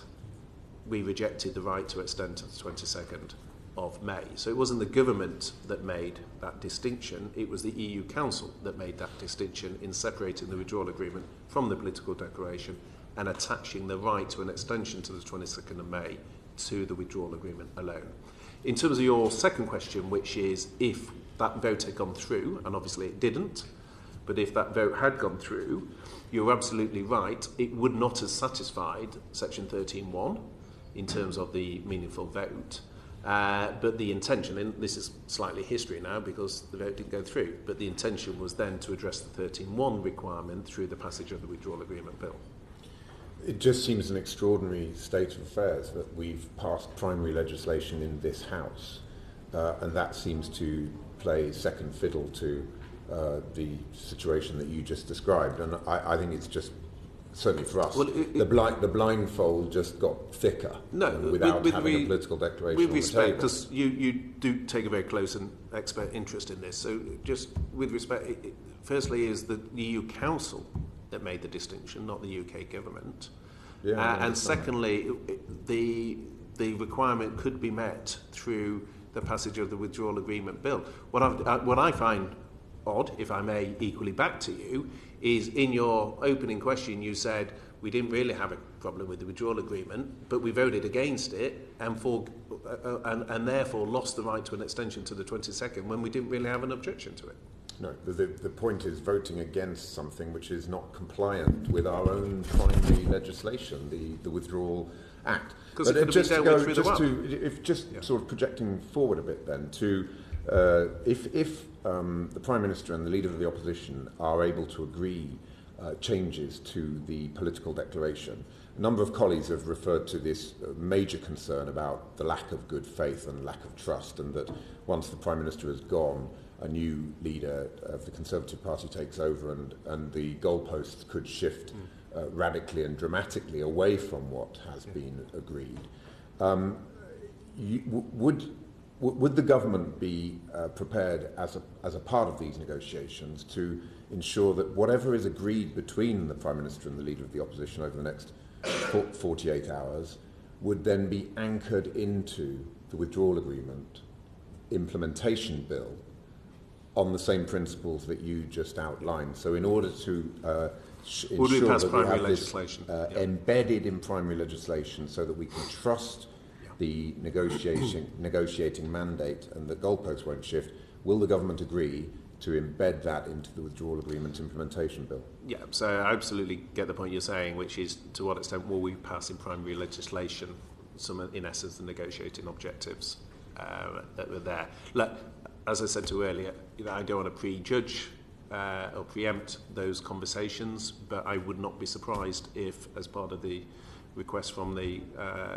we rejected the right to extend to the 22nd of May. So it wasn't the government that made that distinction, it was the EU Council that made that distinction in separating the withdrawal agreement from the political declaration and attaching the right to an extension to the 22nd of May to the withdrawal agreement alone. In terms of your second question, which is if that vote had gone through, and obviously it didn't, but if that vote had gone through, you're absolutely right, it would not have satisfied Section 13.1 in terms of the meaningful vote. But the intention, and this is slightly history now because the vote didn't go through, but the intention was then to address the 13.1 requirement through the passage of the withdrawal agreement bill. It just seems an extraordinary state of affairs that we've passed primary legislation in this House, and that seems to play second fiddle to the situation that you just described. And I think it's just, certainly for us, the blindfold just got thicker without having a political declaration with on respect, the table. because you do take a very close and expert interest in this. So just with respect, firstly is the EU Council that made the distinction, not the UK government. And secondly, the requirement could be met through the passage of the withdrawal agreement bill. What I find odd, if I may equally back to you, is in your opening question you said we didn't really have a problem with the withdrawal agreement, but we voted against it and therefore lost the right to an extension to the 22nd when we didn't really have an objection to it. No, the point is voting against something which is not compliant with our own primary legislation, the Withdrawal Act. Because it could have been dealt with sort of projecting forward a bit then, to if the Prime Minister and the Leader of the Opposition are able to agree changes to the political declaration, a number of colleagues have referred to this major concern about the lack of good faith and lack of trust, and that once the Prime Minister has gone, a new leader of the Conservative Party takes over and the goalposts could shift radically and dramatically away from what has been agreed. Would the government be prepared as a part of these negotiations to ensure that whatever is agreed between the Prime Minister and the Leader of the Opposition over the next 48 hours would then be anchored into the withdrawal agreement implementation bill on the same principles that you just outlined? So in order to ensure that we have this embedded in primary legislation so that we can trust the negotiating mandate and the goalposts won't shift, will the government agree to embed that into the withdrawal agreement implementation bill? Yeah, so I absolutely get the point you're saying, which is to what extent will we pass in primary legislation some, in essence, the negotiating objectives that were there. Look, as I said to you earlier, I don't want to prejudge or preempt those conversations, but I would not be surprised if, as part of the request from the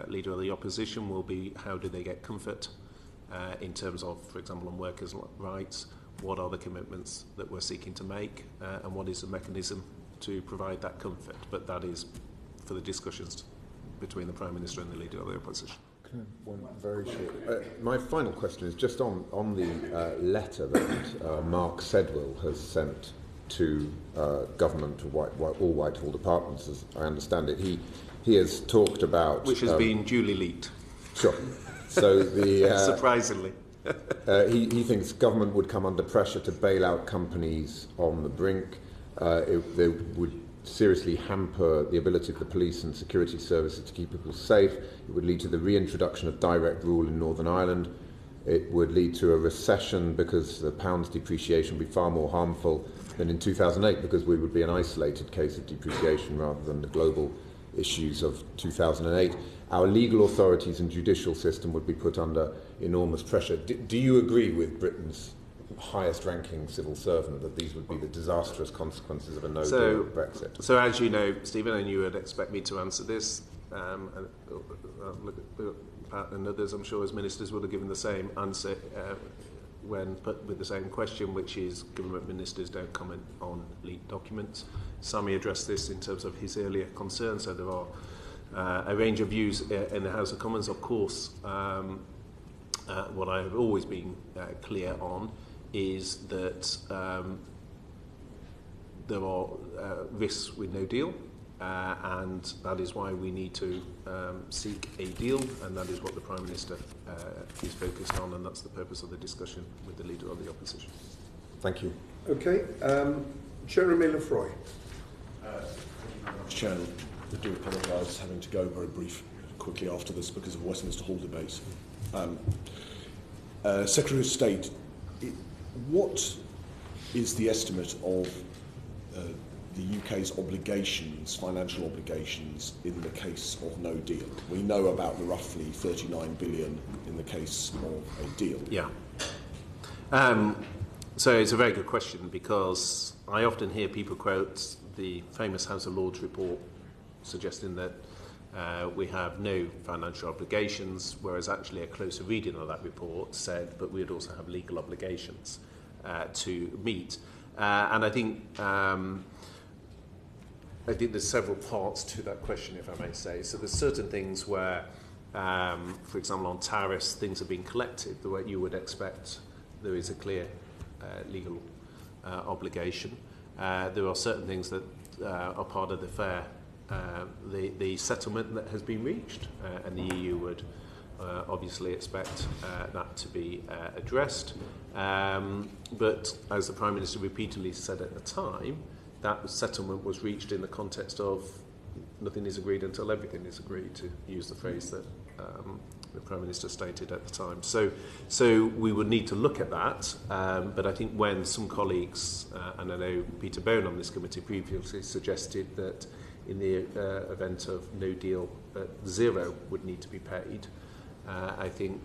Leader of the Opposition, will be how do they get comfort in terms of, for example, on workers' rights, what are the commitments that we're seeking to make, and what is the mechanism to provide that comfort. But that is for the discussions between the Prime Minister and the Leader of the Opposition. One very short. My final question is just on the letter that Mark Sedwill has sent to government, all Whitehall departments, as I understand it. He has talked about... Which has been duly leaked. Sure. So the... surprisingly. He thinks government would come under pressure to bail out companies on the brink. They would seriously hamper the ability of the police and security services to keep people safe. It would lead to the reintroduction of direct rule in Northern Ireland. It would lead to a recession because the pound's depreciation would be far more harmful than in 2008, because we would be an isolated case of depreciation rather than the global issues of 2008, our legal authorities and judicial system would be put under enormous pressure. Do you agree with Britain's highest-ranking civil servant that these would be the disastrous consequences of a no-deal Brexit? So as you know, Stephen, and you would expect me to answer this, look at Pat and others, I'm sure as ministers would have given the same answer when put with the same question, which is government ministers don't comment on leaked documents. Sammy addressed this in terms of his earlier concerns, so there are a range of views in the House of Commons. Of course, what I have always been clear on is that there are risks with no deal, and that is why we need to seek a deal, and that is what the Prime Minister is focused on, and that's the purpose of the discussion with the Leader of the Opposition. Thank you. Okay. Jeremy Lefroy. Chairman, I do apologise having to go very quickly after this because of Westminster Hall debate. Secretary of State, what is the estimate of the UK's obligations, financial obligations, in the case of no deal? We know about the roughly 39 billion in the case of a deal. Yeah. So it's a very good question, because I often hear people quote the famous House of Lords report suggesting that we have no financial obligations, whereas actually a closer reading of that report said but we'd also have legal obligations to meet. And I think there's several parts to that question, if I may say. So there's certain things where, for example, on tariffs, things are being collected the way you would expect. There is a clear legal obligation. There are certain things that are part of the fair, the settlement that has been reached, and the EU would obviously expect that to be addressed. But as the Prime Minister repeatedly said at the time, that settlement was reached in the context of nothing is agreed until everything is agreed, to use the phrase that the Prime Minister stated at the time. So we would need to look at that, but I think when some colleagues, and I know Peter Bone on this committee previously suggested that in the event of no deal, zero would need to be paid, I think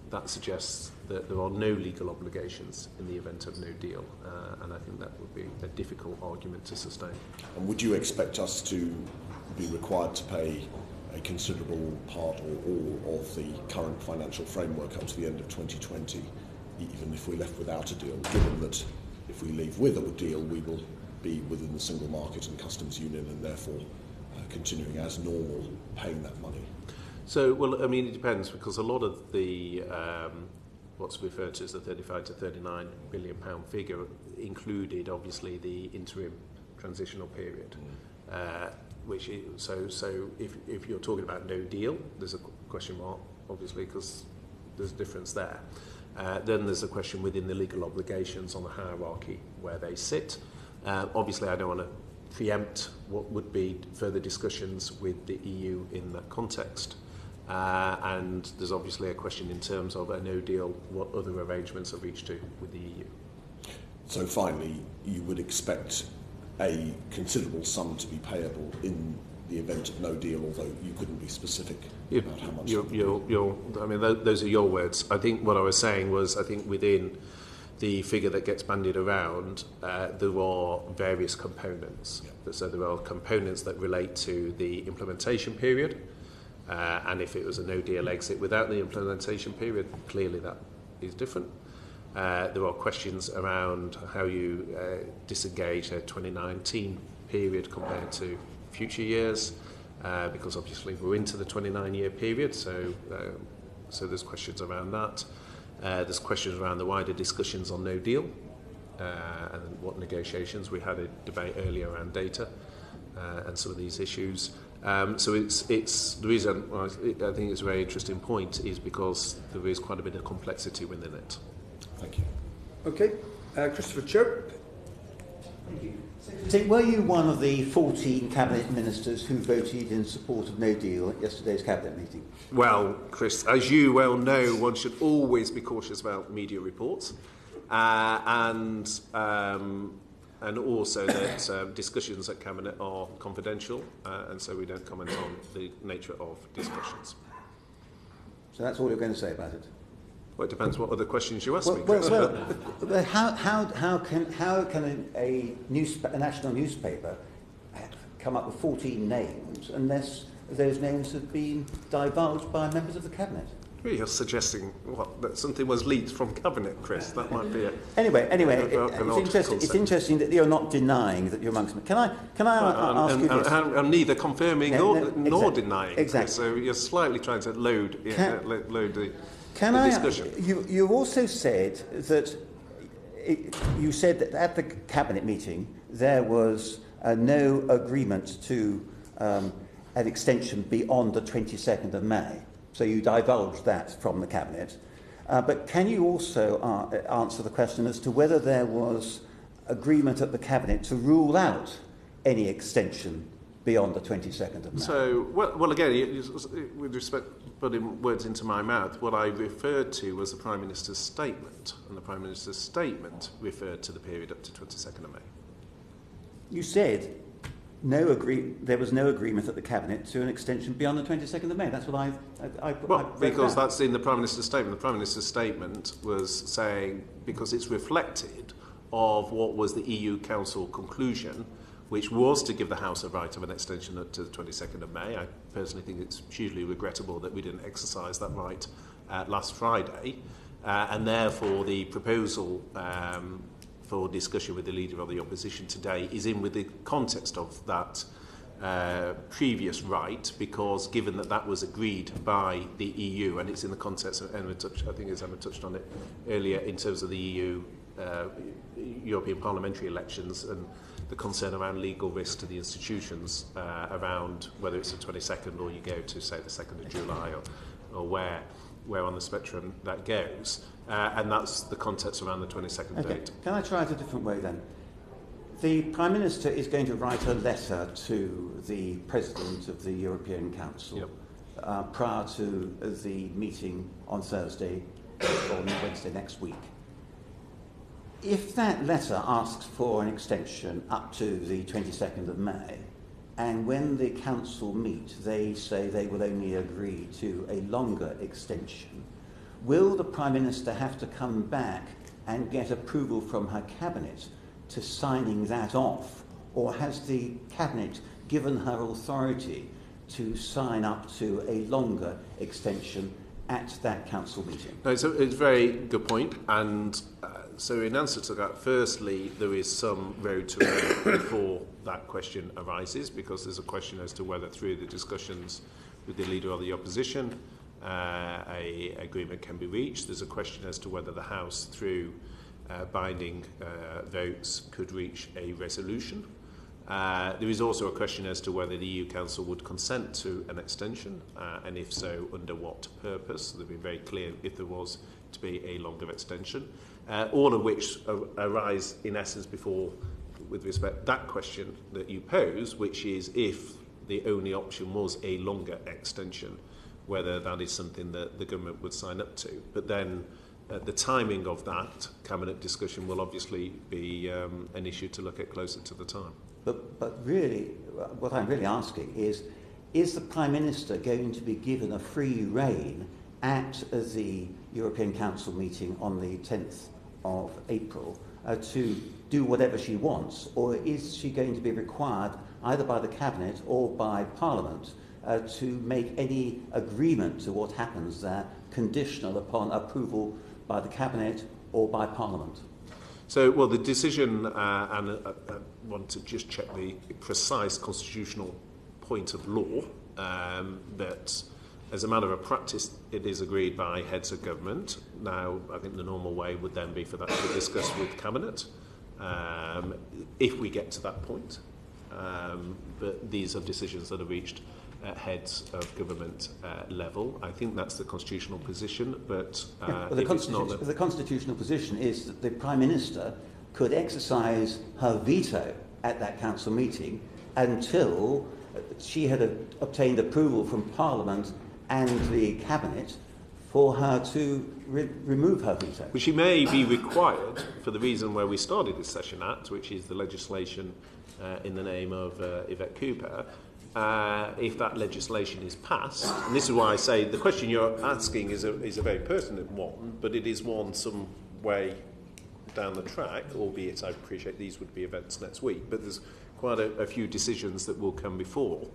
that suggests that there are no legal obligations in the event of no deal, and I think that would be a difficult argument to sustain. And would you expect us to be required to pay a considerable part or all of the current financial framework up to the end of 2020, even if we're left without a deal, given that if we leave with a deal, we will be within the single market and customs union, and therefore continuing as normal, paying that money? So, well, I mean, it depends, because a lot of the what's referred to as the 35 to 39 billion pound figure included, obviously, the interim transitional period. Which is, so if you're talking about no deal, there's a question mark, obviously, because there's a difference there. Then there's a question within the legal obligations on the hierarchy where they sit. Obviously, I don't want to preempt what would be further discussions with the EU in that context. And there's obviously a question in terms of a no deal, what other arrangements are reached to with the EU. So finally, you would expect a considerable sum to be payable in the event of no deal, although you couldn't be specific about how much. I mean, those are your words. I think what I was saying was, I think within the figure that gets bandied around, there are various components. Yeah. So there are components that relate to the implementation period, and if it was a no-deal exit without the implementation period, clearly that is different. There are questions around how you disengage a 2019 period compared to future years, because obviously we're into the 29-year period, so there's questions around that. There's questions around the wider discussions on no deal and what negotiations. We had a debate earlier around data and some of these issues. So it's the reason I think it's a very interesting point is because there is quite a bit of complexity within it. Thank you. Okay, Christopher Chope. Thank you. So were you one of the 14 cabinet ministers who voted in support of no deal at yesterday's cabinet meeting? Well, Chris, as you well know, one should always be cautious about media reports, and and also that discussions at Cabinet are confidential, and so we don't comment on the nature of discussions. So that's all you're going to say about it? Well, it depends what other questions you ask me. Well, how can a national newspaper come up with 14 names unless those names have been divulged by members of the Cabinet? You're suggesting that something was leaked from Cabinet, Chris. That might be a... Anyway, it's interesting that you're not denying that you're amongst them. Can I ask you this? I'm neither confirming nor denying. Exactly. So you're slightly trying to load the discussion. You also said that at the Cabinet meeting there was no agreement to an extension beyond the 22nd of May. So you divulged that from the Cabinet. But can you also answer the question as to whether there was agreement at the Cabinet to rule out any extension beyond the 22nd of May? So, well again, with respect putting words into my mouth, what I referred to was the Prime Minister's statement, and the Prime Minister's statement referred to the period up to 22nd of May. You said there was no agreement at the Cabinet to an extension beyond the 22nd of May. That's what because that's in the Prime Minister's statement. The Prime Minister's statement was saying, because it's reflected of what was the EU Council conclusion, which was to give the House a right of an extension up to the 22nd of May. I personally think it's hugely regrettable that we didn't exercise that right last Friday, and therefore the proposal for discussion with the Leader of the Opposition today is in with the context of that previous right, because given that was agreed by the EU, and it's in the context of Emma touched on it earlier, in terms of the EU European Parliamentary elections and the concern around legal risk to the institutions around whether it's the 22nd or you go to, say, the 2nd of July or where on the spectrum that goes. And that's the context around the 22nd date. Can I try it a different way then? The Prime Minister is going to write a letter to the President of the European Council prior to the meeting on Thursday or Wednesday next week. If that letter asks for an extension up to the 22nd of May, and when the Council meet, they say they will only agree to a longer extension, will the Prime Minister have to come back and get approval from her Cabinet to signing that off? Or has the Cabinet given her authority to sign up to a longer extension at that Council meeting? No, it's a very good point. And so in answer to that, firstly, there is some road to go before that question arises, because there's a question as to whether through the discussions with the Leader of the Opposition a agreement can be reached. There's a question as to whether the House, through binding votes, could reach a resolution. There is also a question as to whether the EU Council would consent to an extension, and if so, under what purpose. They've been very clear if there was to be a longer extension, all of which arise in essence before, with respect to that question that you pose, which is if the only option was a longer extension, whether that is something that the government would sign up to. But then the timing of that Cabinet discussion will obviously be an issue to look at closer to the time. But really, what I'm really asking is the Prime Minister going to be given a free rein at the European Council meeting on the 10th of April to do whatever she wants, or is she going to be required either by the Cabinet or by Parliament to make any agreement to what happens there conditional upon approval by the Cabinet or by Parliament? So, well, the decision, and I want to just check the precise constitutional point of law, that as a matter of practice, it is agreed by heads of government. Now, I think the normal way would then be for that to be discussed with Cabinet, if we get to that point. But these are decisions that are reached at heads of government level. I think that's the constitutional position, but the constitutional position is that the Prime Minister could exercise her veto at that council meeting until she had obtained approval from Parliament and the Cabinet for her to remove her veto. Which she may be required for the reason where we started this session at, which is the legislation in the name of Yvette Cooper. If that legislation is passed, and this is why I say the question you're asking is a very pertinent one, but it is one some way down the track, albeit I appreciate these would be events next week, but there's quite a few decisions that will come before.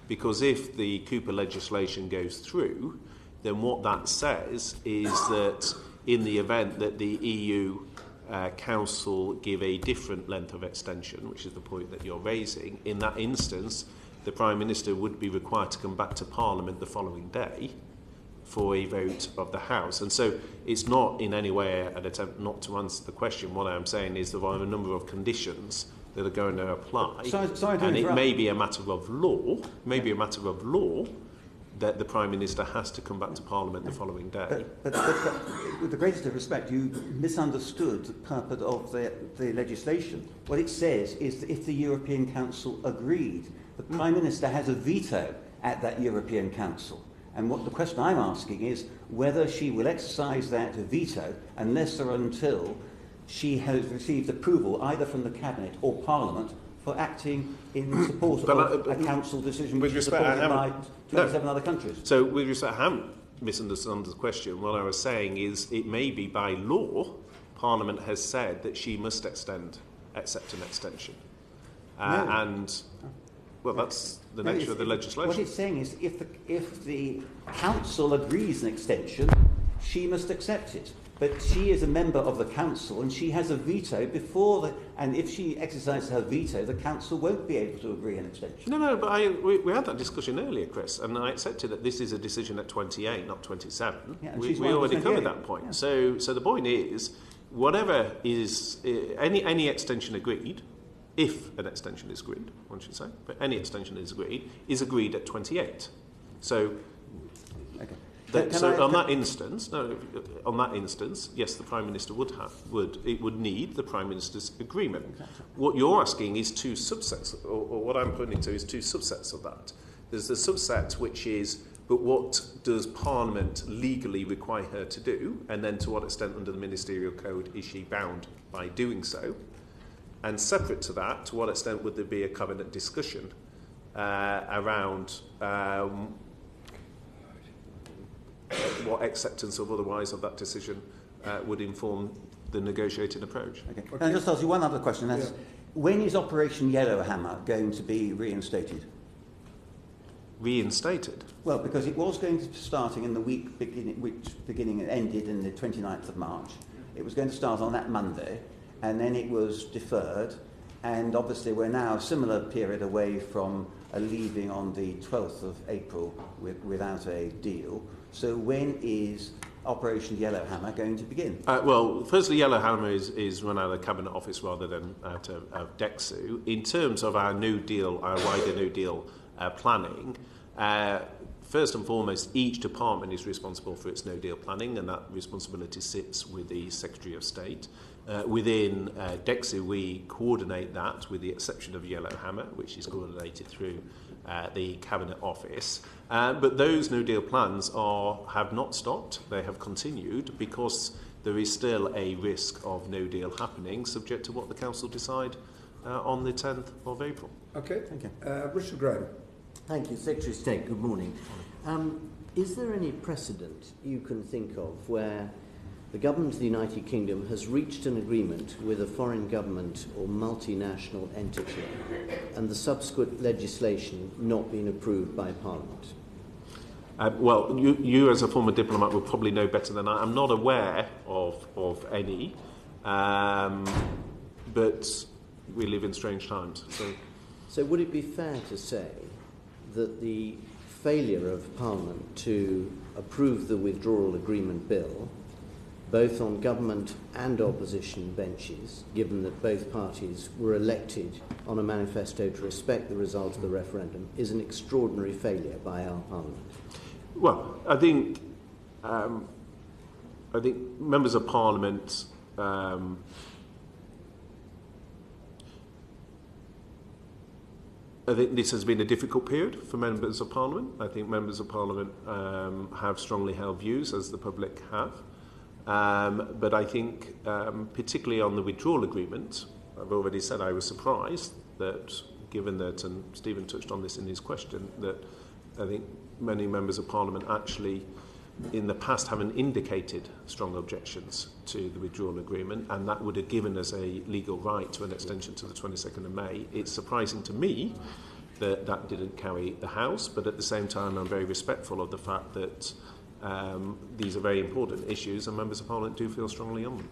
Because if the Cooper legislation goes through, then what that says is that in the event that the EU Council give a different length of extension, which is the point that you're raising, in that instance, the Prime Minister would be required to come back to Parliament the following day for a vote of the House. And so it's not in any way an attempt not to answer the question. What I'm saying is there are a number of conditions that are going to apply. And it may be a matter of law, that the Prime Minister has to come back to Parliament the following day. But with the greatest of respect, you misunderstood the purpose of the legislation. What it says is that if the European Council agreed, the Prime Minister has a veto at that European Council. And what the question I'm asking is whether she will exercise that veto unless or until she has received approval either from the Cabinet or Parliament for acting in support of a council decision which is supported by 27 other countries. So with respect, I haven't misunderstood the question. What I was saying is it may be by law, Parliament has said that she must accept an extension. And, well, that's the nature of the legislation. What it's saying is if the Council agrees an extension, she must accept it. But she is a member of the Council and she has a veto and if she exercises her veto, the Council won't be able to agree an extension. No, but we had that discussion earlier, Chris, and I accepted that this is a decision at 28, not 27. Yeah, we already covered that point. Yeah. So the point is, whatever is, any extension agreed, if an extension is agreed, one should say, but any extension is agreed at 28. So... Okay. On that instance, yes, the Prime Minister would need the Prime Minister's agreement. Exactly. What you're asking is two subsets, or what I'm pointing to is two subsets of that. There's the subset which is, but what does Parliament legally require her to do, and then to what extent under the Ministerial Code is she bound by doing so? And separate to that, to what extent would there be a cabinet discussion around what acceptance or otherwise of that decision would inform the negotiating approach. Okay. Can I just ask you one other question? That's, when is Operation Yellowhammer going to be reinstated? Reinstated? Well, because it was going to be starting in the week beginning and ended in the 29th of March. It was going to start on that Monday, and then it was deferred, and obviously we're now a similar period away from a leaving on the 12th of April without a deal. So when is Operation Yellowhammer going to begin? Well, firstly, Yellowhammer is run out of the Cabinet Office rather than out of DEXU. In terms of our New Deal, our wider New Deal planning, first and foremost, each department is responsible for its no deal planning, and that responsibility sits with the Secretary of State. Within DEXU, we coordinate that, with the exception of Yellowhammer, which is coordinated through the Cabinet Office. But those no deal plans have not stopped. They have continued because there is still a risk of no deal happening, subject to what the Council decide on the 10th of April. Okay, thank you. Richard Graham. Thank you. Secretary of State, good morning. Is there any precedent you can think of where the government of the United Kingdom has reached an agreement with a foreign government or multinational entity and the subsequent legislation not been approved by Parliament? Well, you as a former diplomat will probably know better than I. I'm not aware of any, but we live in strange times. So would it be fair to say that the failure of Parliament to approve the withdrawal agreement bill, both on government and opposition benches, given that both parties were elected on a manifesto to respect the result of the referendum, is an extraordinary failure by our Parliament? Well, I think members of Parliament I think this has been a difficult period for members of Parliament. I think members of Parliament have strongly held views, as the public have. But I think, particularly on the withdrawal agreement, I've already said I was surprised that, given that, and Stephen touched on this in his question, that I think many members of Parliament actually in the past haven't indicated strong objections to the withdrawal agreement, and that would have given us a legal right to an extension to the 22nd of May. It's surprising to me that that didn't carry the House, but at the same time I'm very respectful of the fact that these are very important issues and members of Parliament do feel strongly on them.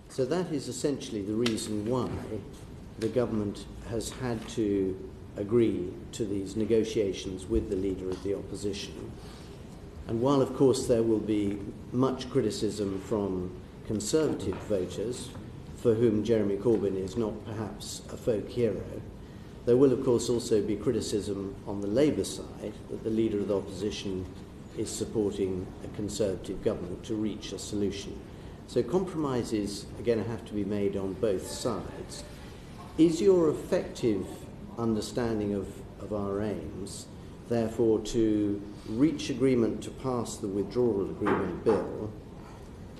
So that is essentially the reason why the government has had to agree to these negotiations with the Leader of the Opposition. And while, of course, there will be much criticism from Conservative voters, for whom Jeremy Corbyn is not perhaps a folk hero, there will, of course, also be criticism on the Labour side that the Leader of the Opposition is supporting a Conservative government to reach a solution. So compromises are going to have to be made on both sides. Is your effective understanding of our aims, therefore, to reach agreement to pass the withdrawal agreement bill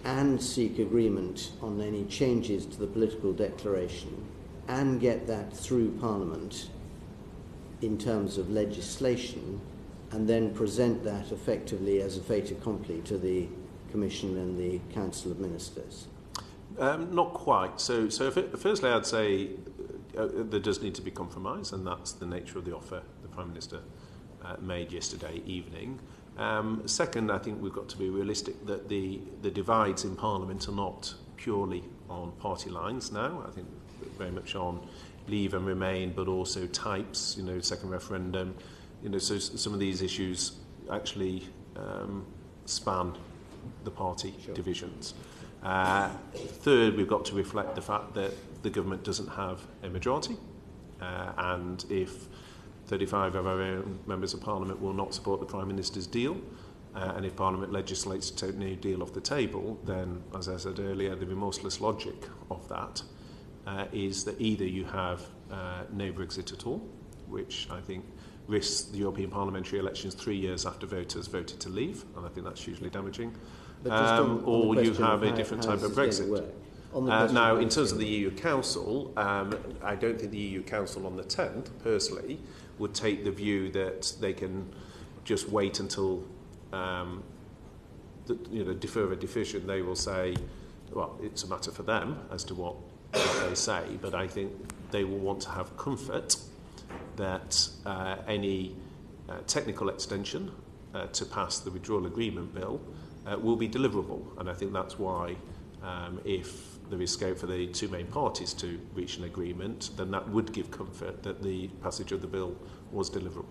and seek agreement on any changes to the political declaration and get that through Parliament in terms of legislation and then present that effectively as a fait accompli to the Commission and the Council of Ministers? Not quite. So firstly, I'd say there does need to be compromise, and that's the nature of the offer the Prime Minister made yesterday evening. Second, I think we've got to be realistic that the divides in Parliament are not purely on party lines now. I think very much on Leave and Remain, but also types, second referendum. So some of these issues actually span the party divisions. Third, we've got to reflect the fact that the government doesn't have a majority, and if 35 of our own members of Parliament will not support the Prime Minister's deal, and if Parliament legislates to take no deal off the table, then, as I said earlier, the remorseless logic of that is that either you have no BrExit at all, which I think risks the European parliamentary elections 3 years after voters voted to leave, and I think that's hugely damaging, or you have a different type of BrExit. Now, in terms of the EU Council, I don't think the EU Council on the 10th, personally, would take the view that they can just wait until defer a decision. They will say, well, it's a matter for them as to what they say, but I think they will want to have comfort that any technical extension to pass the withdrawal agreement bill will be deliverable, and I think that's why if there is scope for the two main parties to reach an agreement, then that would give comfort that the passage of the bill was deliverable.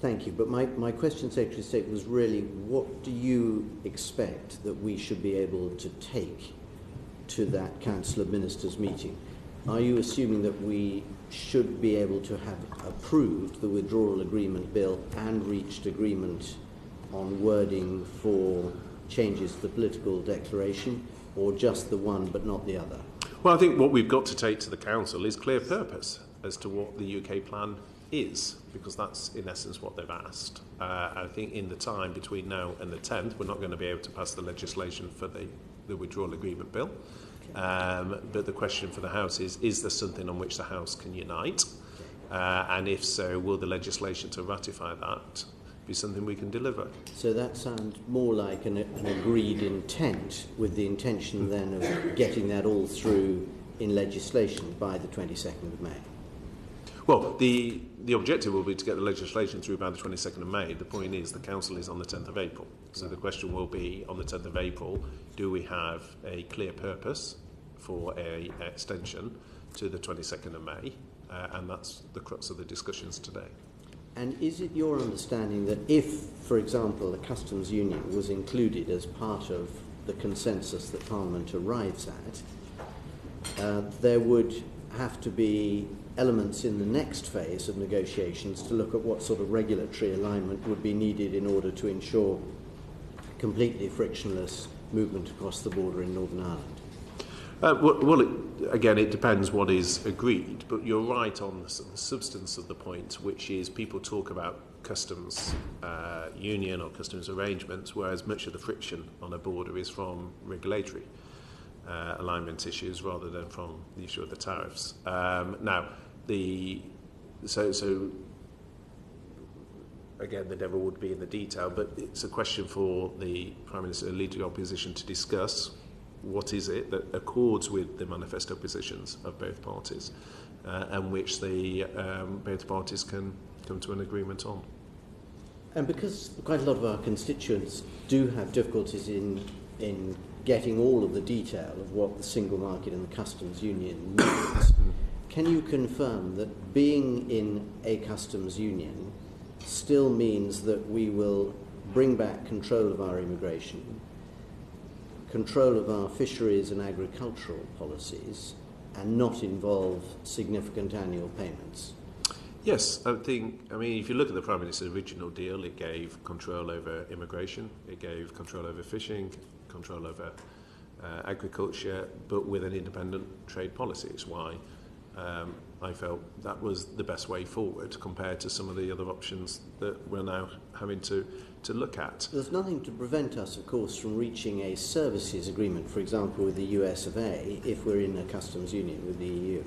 Thank you. But my question, Secretary of State, was really, what do you expect that we should be able to take to that Council of Ministers meeting? Are you assuming that we should be able to have approved the withdrawal agreement bill and reached agreement on wording for changes to the political declaration, or just the one but not the other? Well, I think what we've got to take to the Council is clear purpose as to what the UK plan is, because that's in essence what they've asked. I think in the time between now and the 10th, we're not going to be able to pass the legislation for the withdrawal agreement bill. But the question for the House is there something on which the House can unite? And if so, will the legislation to ratify that be something we can deliver? So that sounds more like an agreed intent, with the intention then of getting that all through in legislation by the 22nd of May. Well, the objective will be to get the legislation through by the 22nd of May. The point is the Council is on the 10th of April. So the question will be, on the 10th of April, do we have a clear purpose for an extension to the 22nd of May? And that's the crux of the discussions today. And is it your understanding that if, for example, the customs union was included as part of the consensus that Parliament arrives at, there would have to be elements in the next phase of negotiations to look at what sort of regulatory alignment would be needed in order to ensure completely frictionless movement across the border in Northern Ireland? Again, it depends what is agreed, but you're right on the substance of the point, which is people talk about customs union or customs arrangements, whereas much of the friction on a border is from regulatory alignment issues rather than from the issue of the tariffs. Again, the devil would be in the detail, but it's a question for the Prime Minister and Leader of the Opposition to discuss what is it that accords with the manifesto positions of both parties and which both parties can come to an agreement on. And because quite a lot of our constituents do have difficulties in getting all of the detail of what the single market and the customs union means, can you confirm that being in a customs union still means that we will bring back control of our immigration, control of our fisheries and agricultural policies, and not involve significant annual payments? Yes, if you look at the Prime Minister's original deal, it gave control over immigration, it gave control over fishing, control over agriculture, but with an independent trade policy. It's why I felt that was the best way forward compared to some of the other options that we're now having to look at. There's nothing to prevent us, of course, from reaching a services agreement, for example, with the US of A, if we're in a customs union with the EU.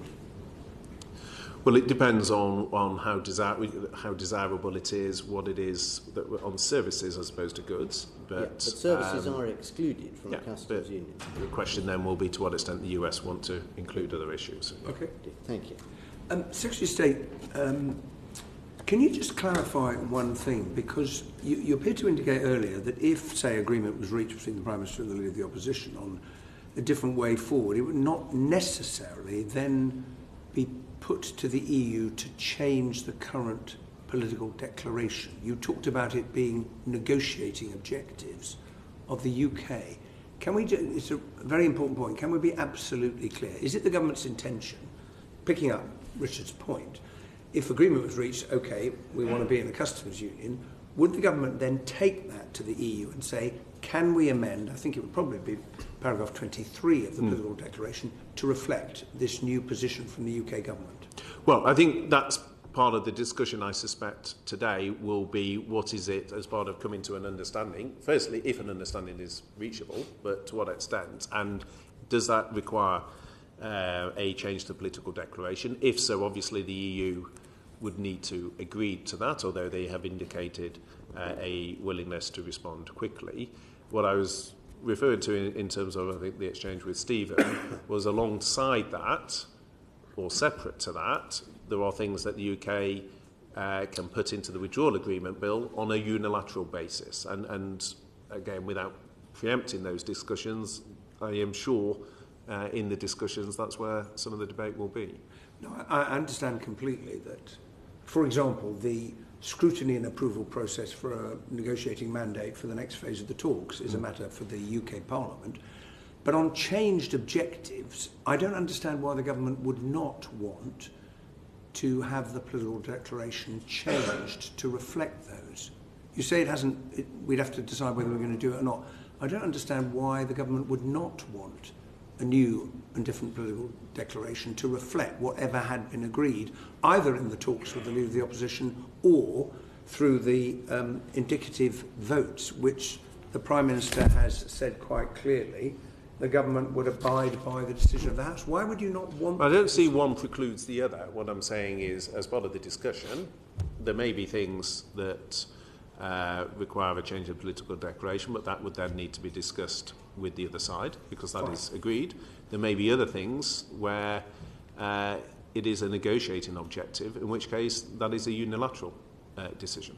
Well, it depends on how desirable it is, what it is that on services as opposed to goods. But services are excluded from a customs union. The question then will be to what extent the US want to include other issues. Okay, thank you. Secretary of State, can you just clarify one thing? Because you appeared to indicate earlier that if, say, agreement was reached between the Prime Minister and the Leader of the Opposition on a different way forward, it would not necessarily then be put to the EU to change the current political declaration. You talked about it being negotiating objectives of the UK. It's a very important point. Can we be absolutely clear? Is it the government's intention, picking up Richard's point, if agreement was reached, okay, we want to be in a customs union, would the government then take that to the EU and say, can we amend, I think it would probably be paragraph 23 of the political declaration, to reflect this new position from the UK government? Well, I think that's part of the discussion, I suspect, today will be what is it as part of coming to an understanding. Firstly, if an understanding is reachable, but to what extent? And does that require a change to the political declaration? If so, obviously the EU would need to agree to that, although they have indicated a willingness to respond quickly. What I was referring to in terms of, I think, the exchange with Stephen was alongside that, or separate to that, there are things that the UK can put into the withdrawal agreement bill on a unilateral basis. And again, without preempting those discussions, I am sure in the discussions that's where some of the debate will be. No, I understand completely that, for example, the scrutiny and approval process for a negotiating mandate for the next phase of the talks is a matter for the UK Parliament. But on changed objectives, I don't understand why the government would not want to have the political declaration changed to reflect those. You say we'd have to decide whether we're going to do it or not. I don't understand why the government would not want a new and different political declaration to reflect whatever had been agreed, either in the talks with the Leader of the Opposition or through the indicative votes, which the Prime Minister has said quite clearly the government would abide by the decision of the House. Why would you not want... I don't see one precludes the other. What I'm saying is, as part of the discussion, there may be things that require a change in political declaration, but that would then need to be discussed with the other side, because that is agreed. There may be other things where it is a negotiating objective, in which case that is a unilateral decision.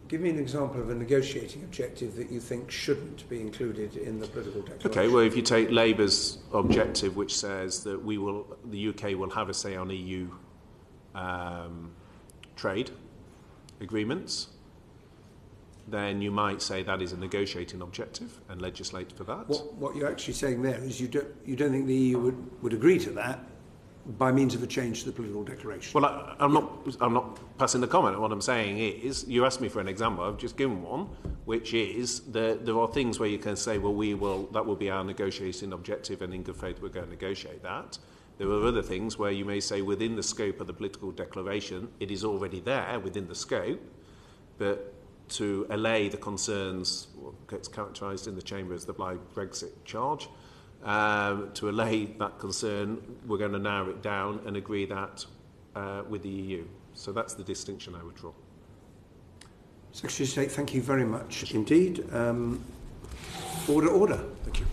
Give me an example of a negotiating objective that you think shouldn't be included in the political declaration. Okay, well, if you take Labour's objective, which says that the UK will have a say on EU trade agreements, then you might say that is a negotiating objective and legislate for that. What you're actually saying there is you don't think the EU would agree to that, by means of a change to the political declaration. Well, I'm not passing the comment. What I'm saying is, you asked me for an example. I've just given one, which is that there are things where you can say, well, that will be our negotiating objective, and in good faith we're going to negotiate that. There are other things where you may say within the scope of the political declaration, it is already there within the scope, but to allay the concerns, what gets characterised in the Chamber as the BrExit charge, to allay that concern, we're going to narrow it down and agree that with the EU. So that's the distinction I would draw. Secretary of State, thank you very much indeed. Order. Thank you.